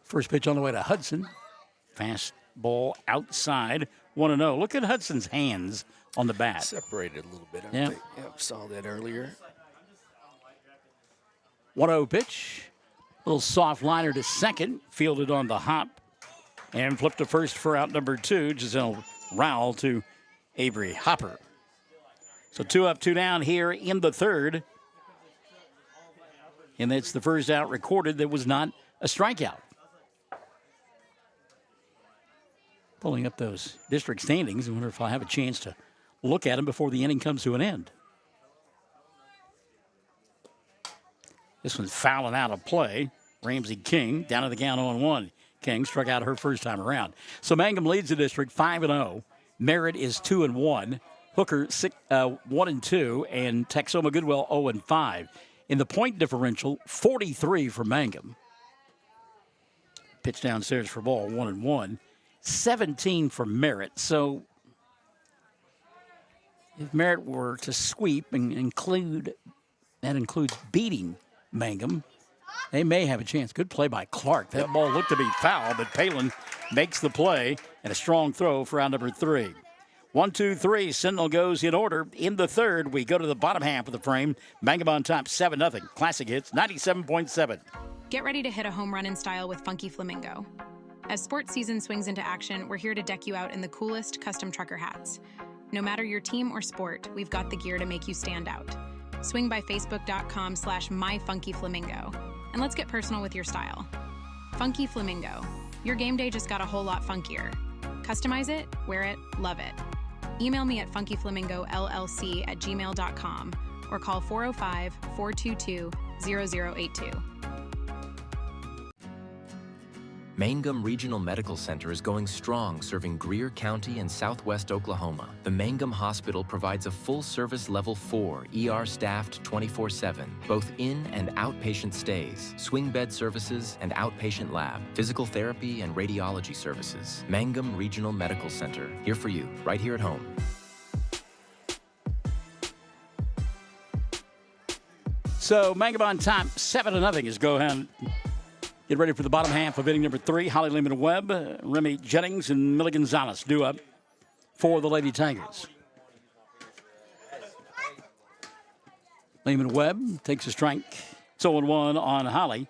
First pitch on the way to Hudson. Fast ball outside, 1-0. Look at Hudson's hands on the bat. Separated a little bit. Yeah. Yep, saw that earlier. 1-0 pitch. Little soft liner to second, fielded on the hop, and flipped to first for out number 2. Giselle Rowell to Avery Hopper. So 2 up, 2 down here in the third. And that's the first out recorded that was not a strikeout. Pulling up those district standings. I wonder if I'll have a chance to look at them before the inning comes to an end. This one's fouling out of play. Ramsey King down to the count 0-1. King struck out her first time around. So Mangum leads the district 5-0. Merritt is 2-1. Hooker 1-2, and Texoma Goodwell 0-5. In the point differential, 43 for Mangum. Pitch downstairs for ball, 1-1. 17 for Merritt. So if Merritt were to sweep and that includes beating Mangum, they may have a chance. Good play by Clark. That ball looked to be foul, but Palin makes the play and a strong throw for out number 3. 1, 2, 3. Sentinel goes in order. In the third, we go to the bottom half of the frame. Mangum on top, 7-0. Classic hits, 97.7. Get ready to hit a home run in style with Funky Flamingo. As sports season swings into action, we're here to deck you out in the coolest custom trucker hats. No matter your team or sport, we've got the gear to make you stand out. Swing by facebook.com/myfunkyflamingo. And let's get personal with your style. Funky Flamingo. Your game day just got a whole lot funkier. Customize it, wear it, love it. Email me at funkyflamingollc@gmail.com or call 405-422-0082. Mangum Regional Medical Center is going strong, serving Greer County and southwest Oklahoma. The Mangum Hospital provides a full-service Level 4, ER-staffed 24/7, both in and outpatient stays, swing bed services and outpatient lab, physical therapy and radiology services. Mangum Regional Medical Center, here for you, right here at home. So Mangum on top, 7-0 is go ahead. Get ready for the bottom half of inning number 3. Holly Lehman-Webb, Remy Jennings, and Millie Gonzalez due up for the Lady Tigers. Lehman-Webb takes a strike. It's 0-1 on Holly.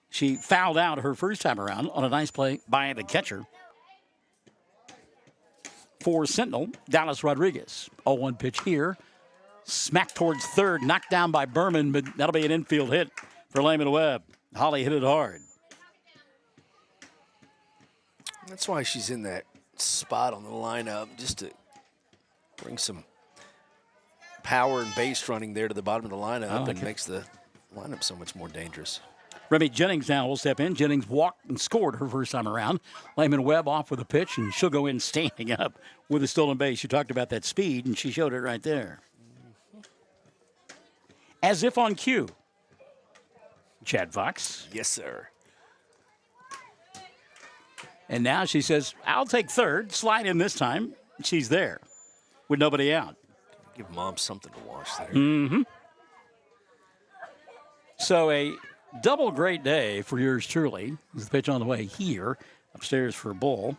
She fouled out her first time around on a nice play by the catcher. For Sentinel, Dallas Rodriguez. 0-1 pitch here. Smacked towards third, knocked down by Berman, but that'll be an infield hit for Lehman-Webb. Holly hit it hard. That's why she's in that spot on the lineup, just to bring some power and base running there to the bottom of the lineup, and makes the lineup so much more dangerous. Remy Jennings now will step in. Jennings walked and scored her first time around. Lehman-Webb off with a pitch, and she'll go in standing up with a stolen base. You talked about that speed, and she showed it right there. As if on cue. Chad Fox. Yes, sir. And now she says, I'll take third. Slide in this time. She's there with nobody out. Give Mom something to watch there. Mm-hmm. So a double great day for yours truly. There's the pitch on the way here. Upstairs for a ball.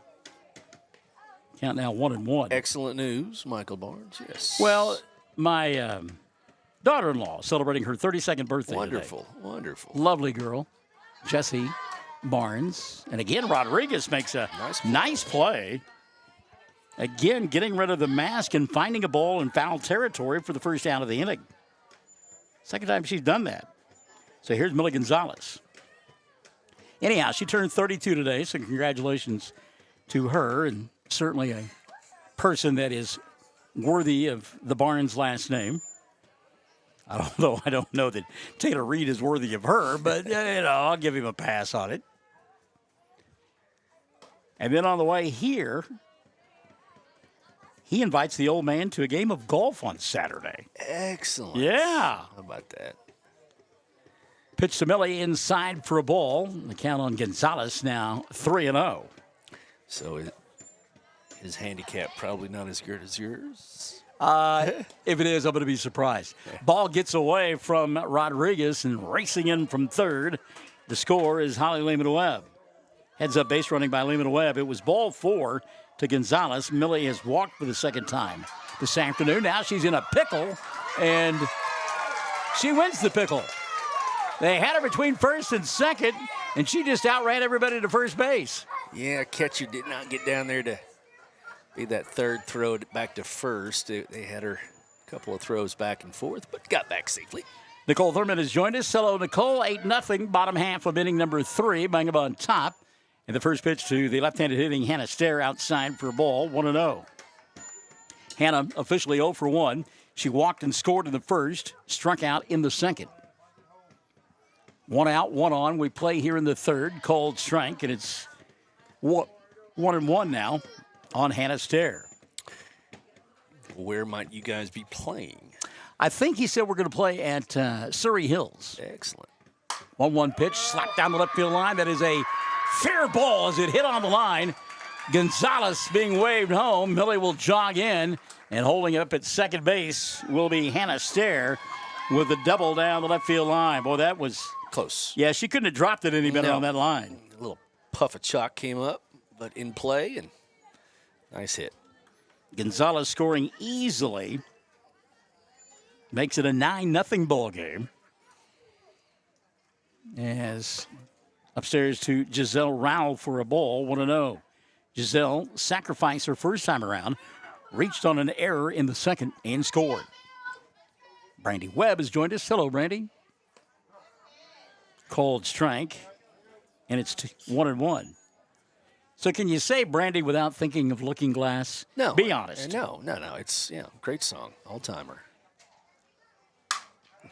Count now 1-1. Excellent news, Michael Barnes. Yes. Well, my daughter-in-law celebrating her 32nd birthday Wonderful, today. wonderful. Lovely girl, Jessie Barnes. And again, Rodriguez makes a nice play. Again, getting rid of the mask and finding a ball in foul territory for the first out of the inning. Second time she's done that. So here's Millie Gonzalez. Anyhow, she turned 32 today, so congratulations to her, and certainly a person that is worthy of the Barnes last name. Although I don't know that Taylor Reed is worthy of her, but I'll give him a pass on it. And then on the way here, he invites the old man to a game of golf on Saturday. Excellent. Yeah. How about that? Pitch to Millie inside for a ball. The count on Gonzalez now 3-0. So his handicap probably not as good as yours? If it is, I'm going to be surprised. Ball gets away from Rodriguez and racing in from third. The score is Holly Lehman-Webb. Heads up base running by Lehman-Webb. It was ball 4 to Gonzalez. Millie has walked for the second time this afternoon. Now she's in a pickle, and she wins the pickle. They had her between first and second, and she just outran everybody to first base. Yeah, catcher did not get down there to be that third throw back to first. They had her couple of throws back and forth, but got back safely. Nicole Thurman has joined us. Hello, Nicole. 8-0, bottom half of inning number 3. Mangum on top. And the first pitch to the left-handed hitting Hannah Stair outside for a ball, 1-0. Hannah officially 0 for 1. She walked and scored in the first, struck out in the second. 1 out, 1 on. We play here in the third, called strike, and it's 1-1 now on Hannah Stair. Where might you guys be playing? I think he said we're going to play at Surrey Hills. Excellent. 1-1 pitch, slapped down the left field line. That is a fair ball as it hit on the line. Gonzalez being waved home. Millie will jog in, and holding up at second base will be Hannah Stair with a double down the left field line. Boy, that was close. Yeah, she couldn't have dropped it any better on that line. A little puff of chalk came up, but in play, and nice hit. Gonzalez scoring easily. Makes it a 9-0 ball game. As upstairs to Giselle Rowell for a ball, 1-0. Giselle sacrificed her first time around, reached on an error in the second, and scored. Brandy Webb has joined us. Hello, Brandy. Called strike, and it's 1-1. So can you say Brandy without thinking of Looking Glass? No. Be honest. No. It's, great song. All-timer.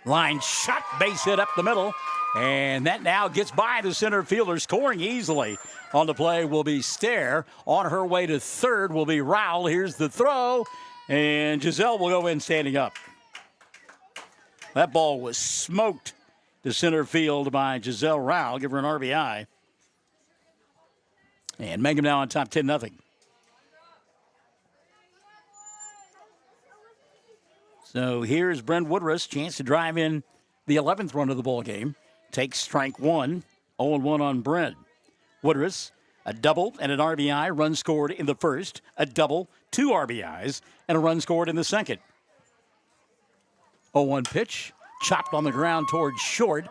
Line shot, base hit up the middle, and that now gets by the center fielder, scoring easily. On the play will be Stair. On her way to third will be Rowell. Here's the throw, and Giselle will go in standing up. That ball was smoked to center field by Giselle Rowell. Give her an RBI. And Mangum now on top 10-0. So here's Brent Woodruss, chance to drive in the 11th run of the ball game. Takes strike 1, 0-1 on Brent. Woodruss, a double and an RBI, run scored in the first, a double, 2 RBIs, and a run scored in the second. 0-1 pitch, chopped on the ground towards short.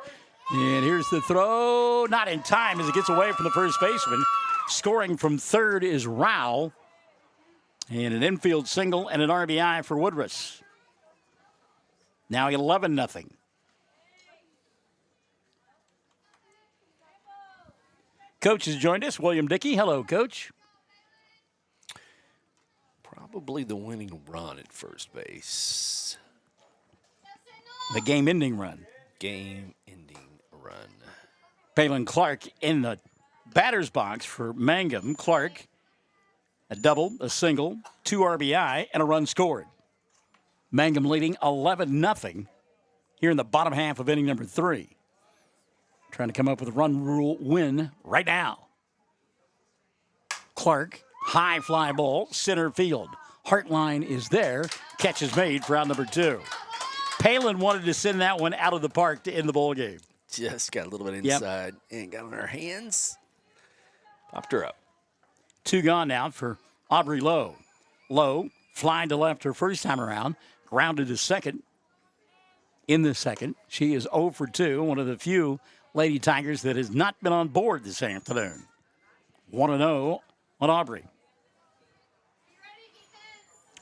And here's the throw, not in time as it gets away from the first baseman. Scoring from third is Rowell. And an infield single and an RBI for Woodruss. Now 11-0. Coach has joined us, William Dickey. Hello, Coach. Probably the winning run at first base. The game-ending run. Game-ending run. Palin Clark in the batter's box for Mangum. Clark, a double, a single, 2 RBI, and a run scored. Mangum leading 11-0 here in the bottom half of inning number 3. Trying to come up with a run rule win right now. Clark, high fly ball, center field. Hartline is there. Catch is made for out number 2. Palin wanted to send that one out of the park to end the ball game. Just got a little bit inside and got on her hands. Popped her up. 2 gone now for Aubrey Lowe. Lowe flying to left her first time around. Grounded to second in the second. She is 0 for 2, one of the few Lady Tigers that has not been on board this afternoon. 1-0 on Aubrey.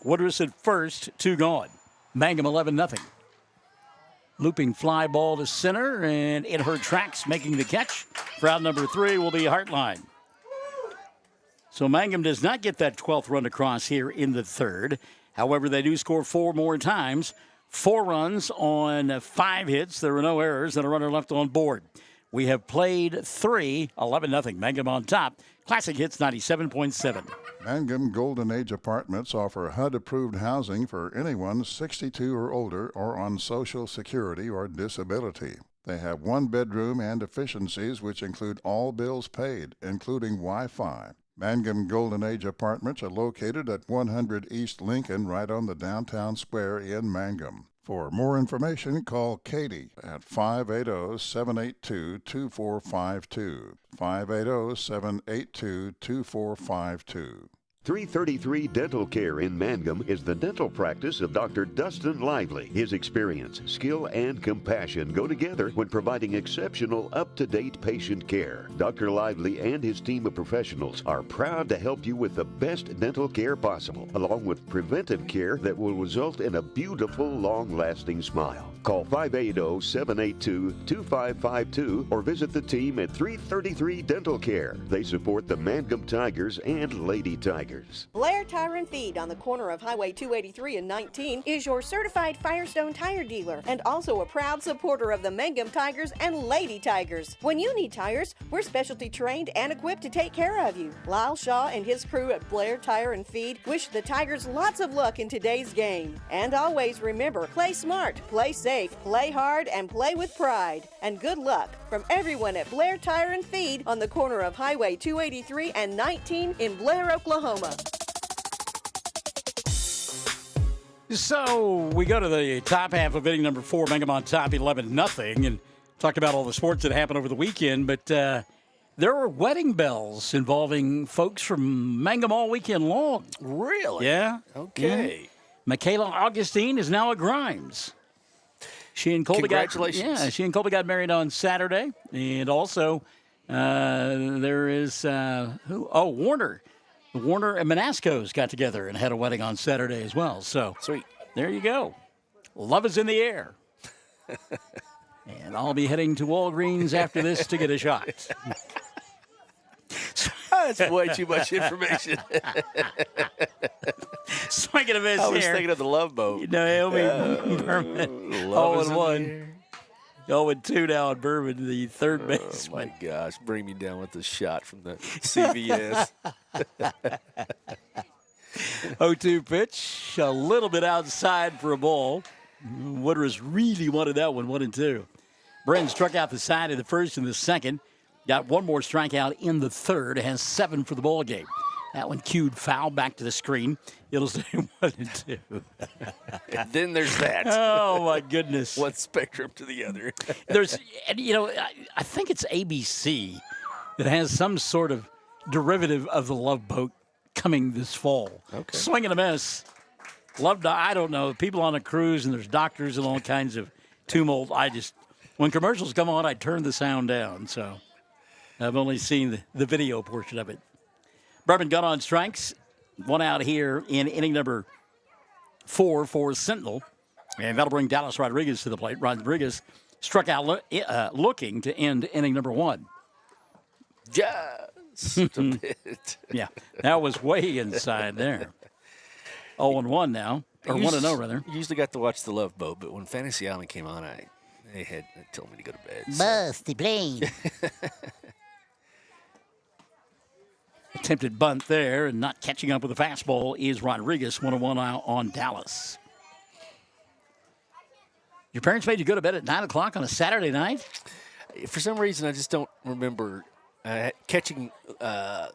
Woodruss at first, 2 gone. Mangum 11-0. Looping fly ball to center, and in her tracks, making the catch. For out number 3 will be Hartline. So Mangum does not get that 12th run across here in the third. However, they do score 4 more times. 4 runs on 5 hits. There were no errors and a runner left on board. We have played 3, 11-0. Mangum on top. Classic Hits 97.7. Mangum Golden Age Apartments offer HUD-approved housing for anyone 62 or older or on Social Security or disability. They have 1 bedroom and efficiencies which include all bills paid, including Wi-Fi. Mangum Golden Age Apartments are located at 100 East Lincoln, right on the downtown square in Mangum. For more information, call Katie at 580-782-2452. 580-782-2452. 333 Dental Care in Mangum is the dental practice of Dr. Dustin Lively. His experience, skill, and compassion go together when providing exceptional, up-to-date patient care. Dr. Lively and his team of professionals are proud to help you with the best dental care possible, along with preventive care that will result in a beautiful, long-lasting smile. Call 580-782-2552 or visit the team at 333 Dental Care. They support the Mangum Tigers and Lady Tigers. Blair Tire and Feed on the corner of Highway 283 and 19 is your certified Firestone tire dealer and also a proud supporter of the Mangum Tigers and Lady Tigers. When you need tires, we're specialty trained and equipped to take care of you. Lyle Shaw and his crew at Blair Tire and Feed wish the Tigers lots of luck in today's game. And always remember, play smart, play safe, play hard, and play with pride. And good luck from everyone at Blair Tire and Feed on the corner of Highway 283 and 19 in Blair, Oklahoma. So we go to the top half of inning number 4, Mangum on top 11-0, and talked about all the sports that happened over the weekend, but there were wedding bells involving folks from Mangum all weekend long. Really? Yeah. Okay. Mm-hmm. Michaela Augustine is now at Grimes. She and Colby Congratulations. she and Colby got married on Saturday, and also there is Warner. Warner and Manasco's got together and had a wedding on Saturday as well. So sweet. There you go. Love is in the air. And I'll be heading to Walgreens after this to get a shot. That's way too much information. Swinging a miss I was here. thinking of the Love Boat. Naomi Berman. 0-1. 0-2 now on Berman, the third baseman. Oh, my gosh. Bring me down with the shot from the CVS. 0-2 pitch. A little bit outside for a ball. Woodruss really wanted that one, 1-2. Bren struck out the side of the first and the second. Got one more strikeout in the third. Has 7 for the ball game. That one cued foul back to the screen. It'll stay 1-2. And then there's that. Oh, my goodness. One spectrum to the other. There's, I think it's ABC that has some sort of derivative of the Love Boat coming this fall. Okay. Swing and a miss. I don't know. People on a cruise and there's doctors and all kinds of tumult. When commercials come on, I turn the sound down. So I've only seen the video portion of it. Bourbon gun on strikes. One out here in inning number 4 for Sentinel. And that'll bring Dallas Rodriguez to the plate. Rodriguez struck out looking to end inning number 1. Just a bit. Yeah, that was way inside there. 0-1 now. Or 1-0, rather. Usually got to watch the Love Boat, but when Fantasy Island came on, they told me to go to bed. Bust the plane. Attempted bunt there, and not catching up with the fastball is Rodriguez. 1-1 out on Dallas. Your parents made you go to bed at 9 o'clock on a Saturday night? For some reason, I just don't remember catching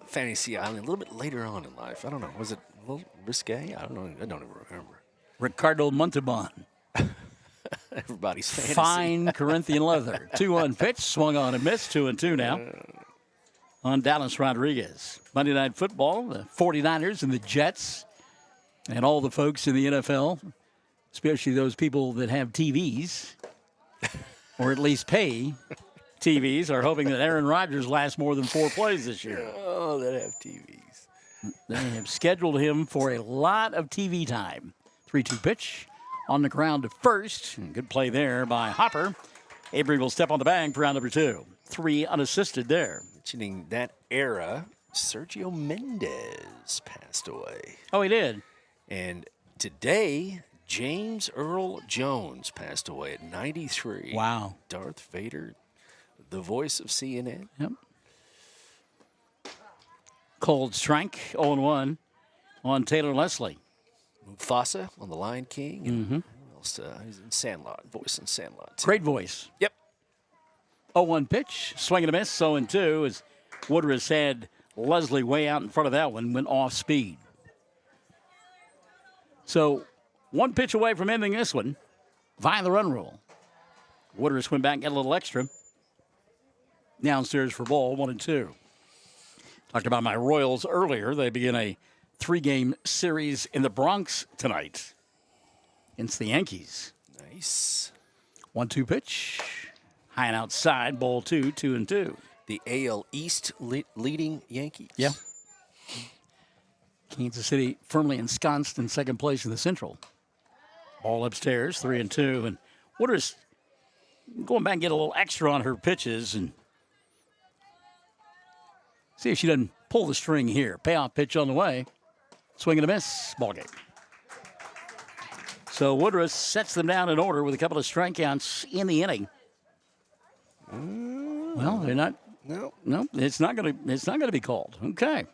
Fantasy Island a little bit later on in life. I don't know. Was it a little risque? I don't know. I don't even remember. Ricardo Montalban. Everybody's fantasy. Fine Corinthian leather. 2-1 pitch, swung on and missed. 2-2 now on Dallas Rodriguez. Monday Night Football, the 49ers and the Jets, and all the folks in the NFL, especially those people that have TVs, or at least pay TVs, are hoping that Aaron Rodgers lasts more than 4 plays this year. Oh, that have TVs. They have scheduled him for a lot of TV time. 3-2 pitch on the ground to first. Good play there by Hopper. Avery will step on the bag for round number 2. 3 unassisted there. Mentioning that era, Sergio Mendez passed away. Oh, he did. And today, James Earl Jones passed away at 93. Wow. Darth Vader, the voice of CNN. Yep. Cold strike, 0-1 on Taylor Leslie. Mufasa on The Lion King. And who else? He's in Sandlot, voice in Sandlot, too. Great voice. Yep. 0-1 pitch, swing and a miss, 0-2 as Woodruss had Leslie way out in front of that one, went off speed. So 1 pitch away from ending this one via the run rule. Woodruss went back and got a little extra. Downstairs for ball, 1-2. Talked about my Royals earlier. They begin a 3-game series in the Bronx tonight against the Yankees. Nice. 1-2 pitch. High and outside, ball 2, 2-2. The AL East leading Yankees. Yeah. Kansas City firmly ensconced in second place in the Central. Ball upstairs, 3-2. And Wooders going back and get a little extra on her pitches and see if she doesn't pull the string here. Payoff pitch on the way. Swing and a miss. Ball game. So Woodruff sets them down in order with a couple of strikeouts in the inning. Well, they're not. No, it's not going to be called. Okay.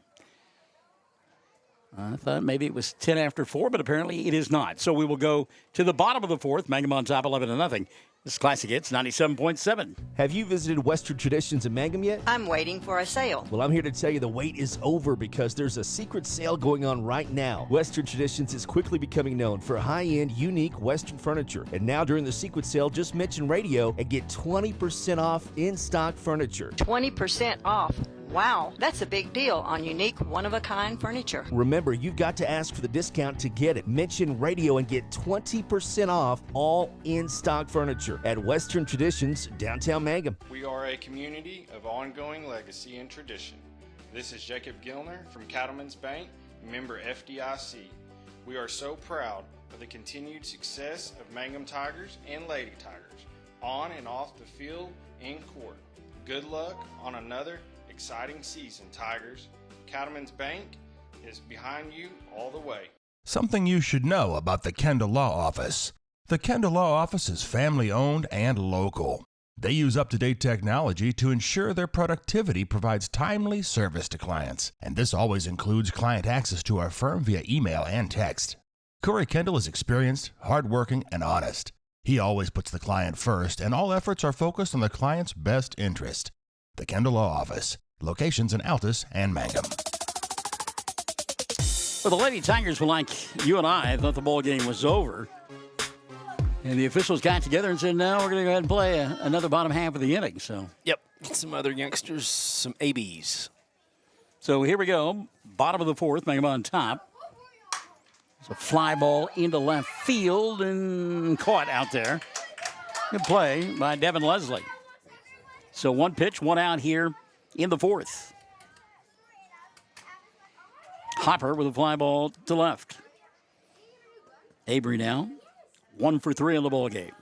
I thought maybe it was 10 after 4, but apparently it is not. So we will go to the bottom of the fourth. Mangum on top, 11-0. This is Classic Hits 97.7. Have you visited Western Traditions in Mangum yet? I'm waiting for a sale. Well, I'm here to tell you the wait is over because there's a secret sale going on right now. Western Traditions is quickly becoming known for high-end, unique Western furniture. And now during the secret sale, just mention radio and get 20% off in-stock furniture. 20% off. Wow, that's a big deal on unique, one-of-a-kind furniture. Remember, you've got to ask for the discount to get it. Mention radio and get 20% off all in-stock furniture at Western Traditions, downtown Mangum. We are a community of ongoing legacy and tradition. This is Jacob Gilner from Cattlemen's Bank, member FDIC. We are so proud of the continued success of Mangum Tigers and Lady Tigers, on and off the field and court. Good luck on another exciting season, Tigers. Cattlemen's Bank is behind you all the way. Something you should know about the Kendall Law Office. The Kendall Law Office is family-owned and local. They use up-to-date technology to ensure their productivity provides timely service to clients, and this always includes client access to our firm via email and text. Corey Kendall is experienced, hardworking, and honest. He always puts the client first, and all efforts are focused on the client's best interest. The Kendall Law Office. Locations in Altus and Mangum. Well, the Lady Tigers were like you and I thought the ball game was over. And the officials got together and said, no, we're going to go ahead and play another bottom half of the inning. So, yep, some other youngsters, some ABs. So here we go. Bottom of the fourth, Mangum on top. It's a fly ball into left field and caught out there. Good play by Devin Leslie. So one pitch, one out here in the fourth. Hopper with a fly ball to left. Avery now, 1 for 3 on the ball game.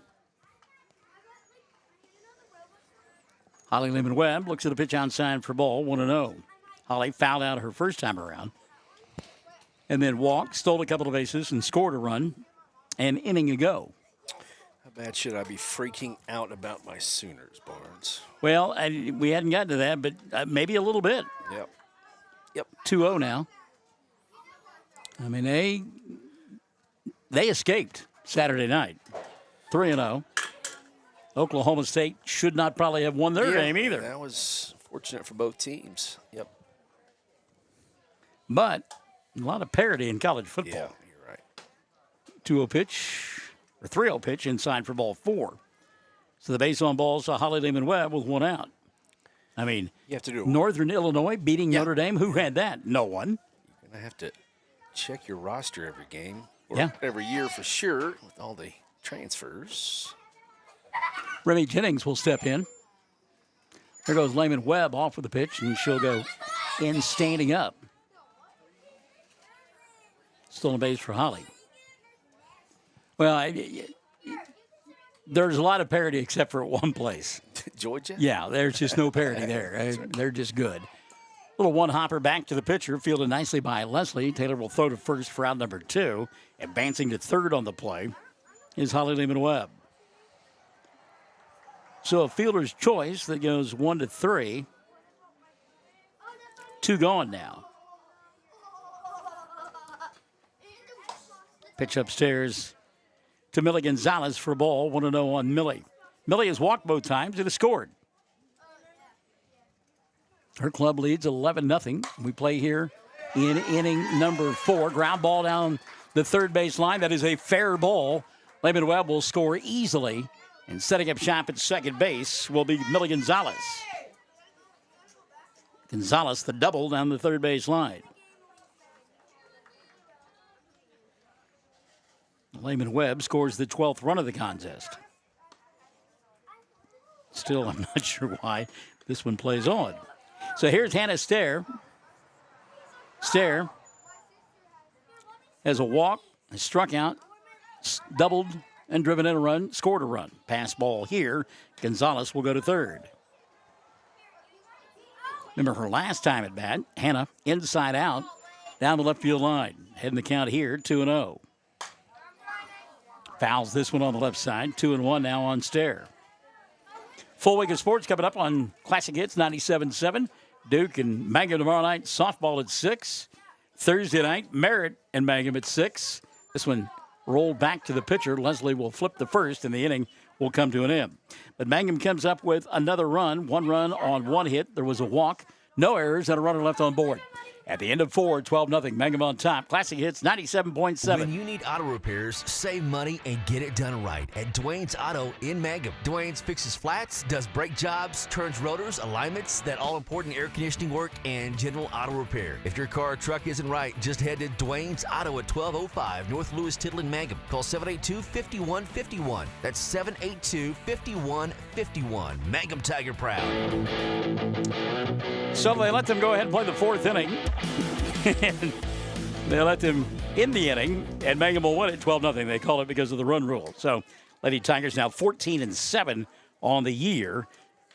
Holly Lehman-Webb looks at a pitch outside for ball, 1-0. Holly fouled out her first time around. And then walked, stole a couple of bases, and scored a run. An inning ago. How bad should I be freaking out about my Sooners, Barnes? Well, we hadn't gotten to that, but maybe a little bit. Yep. 2-0 now. I mean, they escaped Saturday night. 3-0. Oklahoma State should not probably have won their game either. That was fortunate for both teams. Yep. But a lot of parity in college football. Yeah, you're right. 2-0 pitch, or 3-0 pitch inside for ball 4. So the base on balls to Holly Lehman-Webb with 1 out. I mean, you have to do Northern Illinois beating Notre Dame. Who had that? No one. You're going to have to check your roster every game, or every year for sure, with all the transfers. Remy Jennings will step in. There goes Lehman-Webb off with the pitch, and she'll go in standing up. Still on base for Holly. Well, there's a lot of parity except for one place. Georgia? Yeah, there's just no parity there. They're just good. Little one hopper back to the pitcher, fielded nicely by Leslie. Taylor will throw to first for out number 2. Advancing to third on the play is Holly Lehman-Webb. So a fielder's choice that goes 1 to 3. 2 gone now. Pitch upstairs to Millie Gonzalez for a ball. 1-0 on Millie. Millie has walked both times and has scored. Her club leads 11-0. We play here in inning number 4. Ground ball down the third base line. That is a fair ball. Lehman-Webb will score easily. And setting up shop at second base will be Millie Gonzalez. Gonzalez, the double down the third base line. Layman Webb scores the 12th run of the contest. Still, I'm not sure why this one plays on. So here's Hannah Stair. Stair has a walk, struck out, doubled, and driven in a run, scored a run. Pass ball here. Gonzalez will go to third. Remember her last time at bat, Hannah inside out, down the left field line. Heading the count here, 2-0. Fouls this one on the left side, 2-1 now on Stair. Full week of sports coming up on Classic Hits 97.7. Duke and Mangum tomorrow night. Softball at 6. Thursday night, Merritt and Mangum at 6. This one rolled back to the pitcher. Leslie will flip the first, and the inning will come to an end. But Mangum comes up with another run. 1 run on 1 hit. There was a walk, no errors, and a runner left on board. At the end of 4, 12-0, Mangum on top. Classic Hits 97.7. When you need auto repairs, save money and get it done right at Dwayne's Auto in Mangum. Dwayne's fixes flats, does brake jobs, turns rotors, alignments, that all-important air conditioning work, and general auto repair. If your car or truck isn't right, just head to Dwayne's Auto at 1205 North Lewis Tittle in Mangum. Call 782-5151. That's 782-5151. Mangum Tiger proud. So they let them go ahead and play the 4th inning. They let them in the inning, and Mangum will win it 12-0. They call it because of the run rule. So Lady Tigers now 14-7 on the year.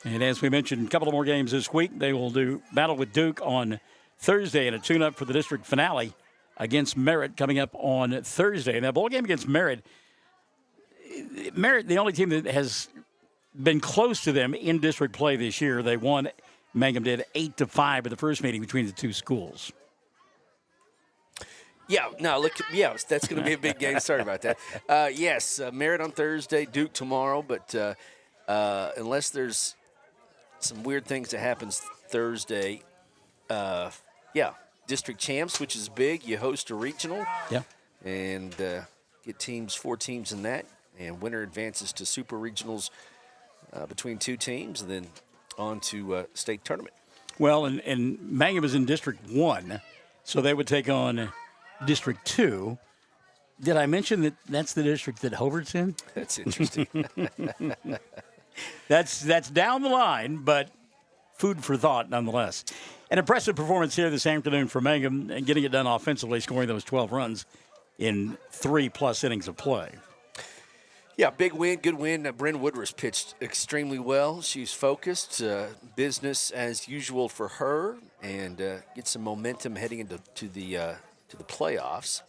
And as we mentioned, a couple of more games this week. They will do battle with Duke on Thursday and a tune-up for the district finale against Merritt coming up on Thursday. And that bowl game against Merritt, the only team that has been close to them in district play this year. They won. Mangum did 8-5 in the first meeting between the two schools. Yeah, no, look, yeah, that's going to be a big game. Sorry about that. Yes, Merritt on Thursday, Duke tomorrow, but unless there's some weird things that happens Thursday, district champs, which is big. You host a regional, and get 4 teams in that, and winner advances to super regionals between 2 teams, and then on to state tournament. Well, and Mangum is in District 1, so they would take on District 2. Did I mention that that's the district that Hobart's in? That's interesting. That's down the line, but food for thought nonetheless. An impressive performance here this afternoon for Mangum, and getting it done offensively, scoring those 12 runs in 3+ innings of play. Yeah, big win, good win. Bryn Woodruff pitched extremely well. She's focused, business as usual for her, and get some momentum heading into the playoffs.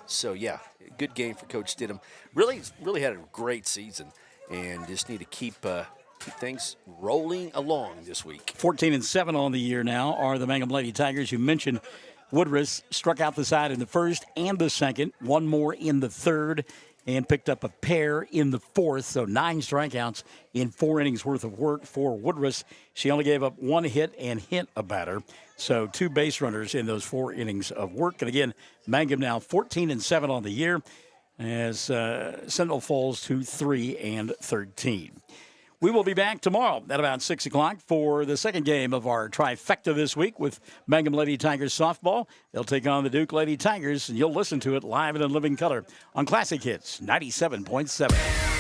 So yeah, good game for Coach Stidham. Really had a great season, and just need to keep things rolling along this week. 14-7 on the year now are the Mangum Lady Tigers. You mentioned Woodruff struck out the side in the first and the second, one more in the third, and picked up a pair in the fourth, so 9 strikeouts in 4 innings worth of work for Woodruff. She only gave up 1 hit and hit a batter, so 2 base runners in those 4 innings of work. And again, Mangum now 14-7 on the year as Sentinel falls to 3-13. We will be back tomorrow at about 6 o'clock for the second game of our trifecta this week with Mangum Lady Tigers softball. They'll take on the Duke Lady Tigers, and you'll listen to it live and in living color on Classic Hits 97.7.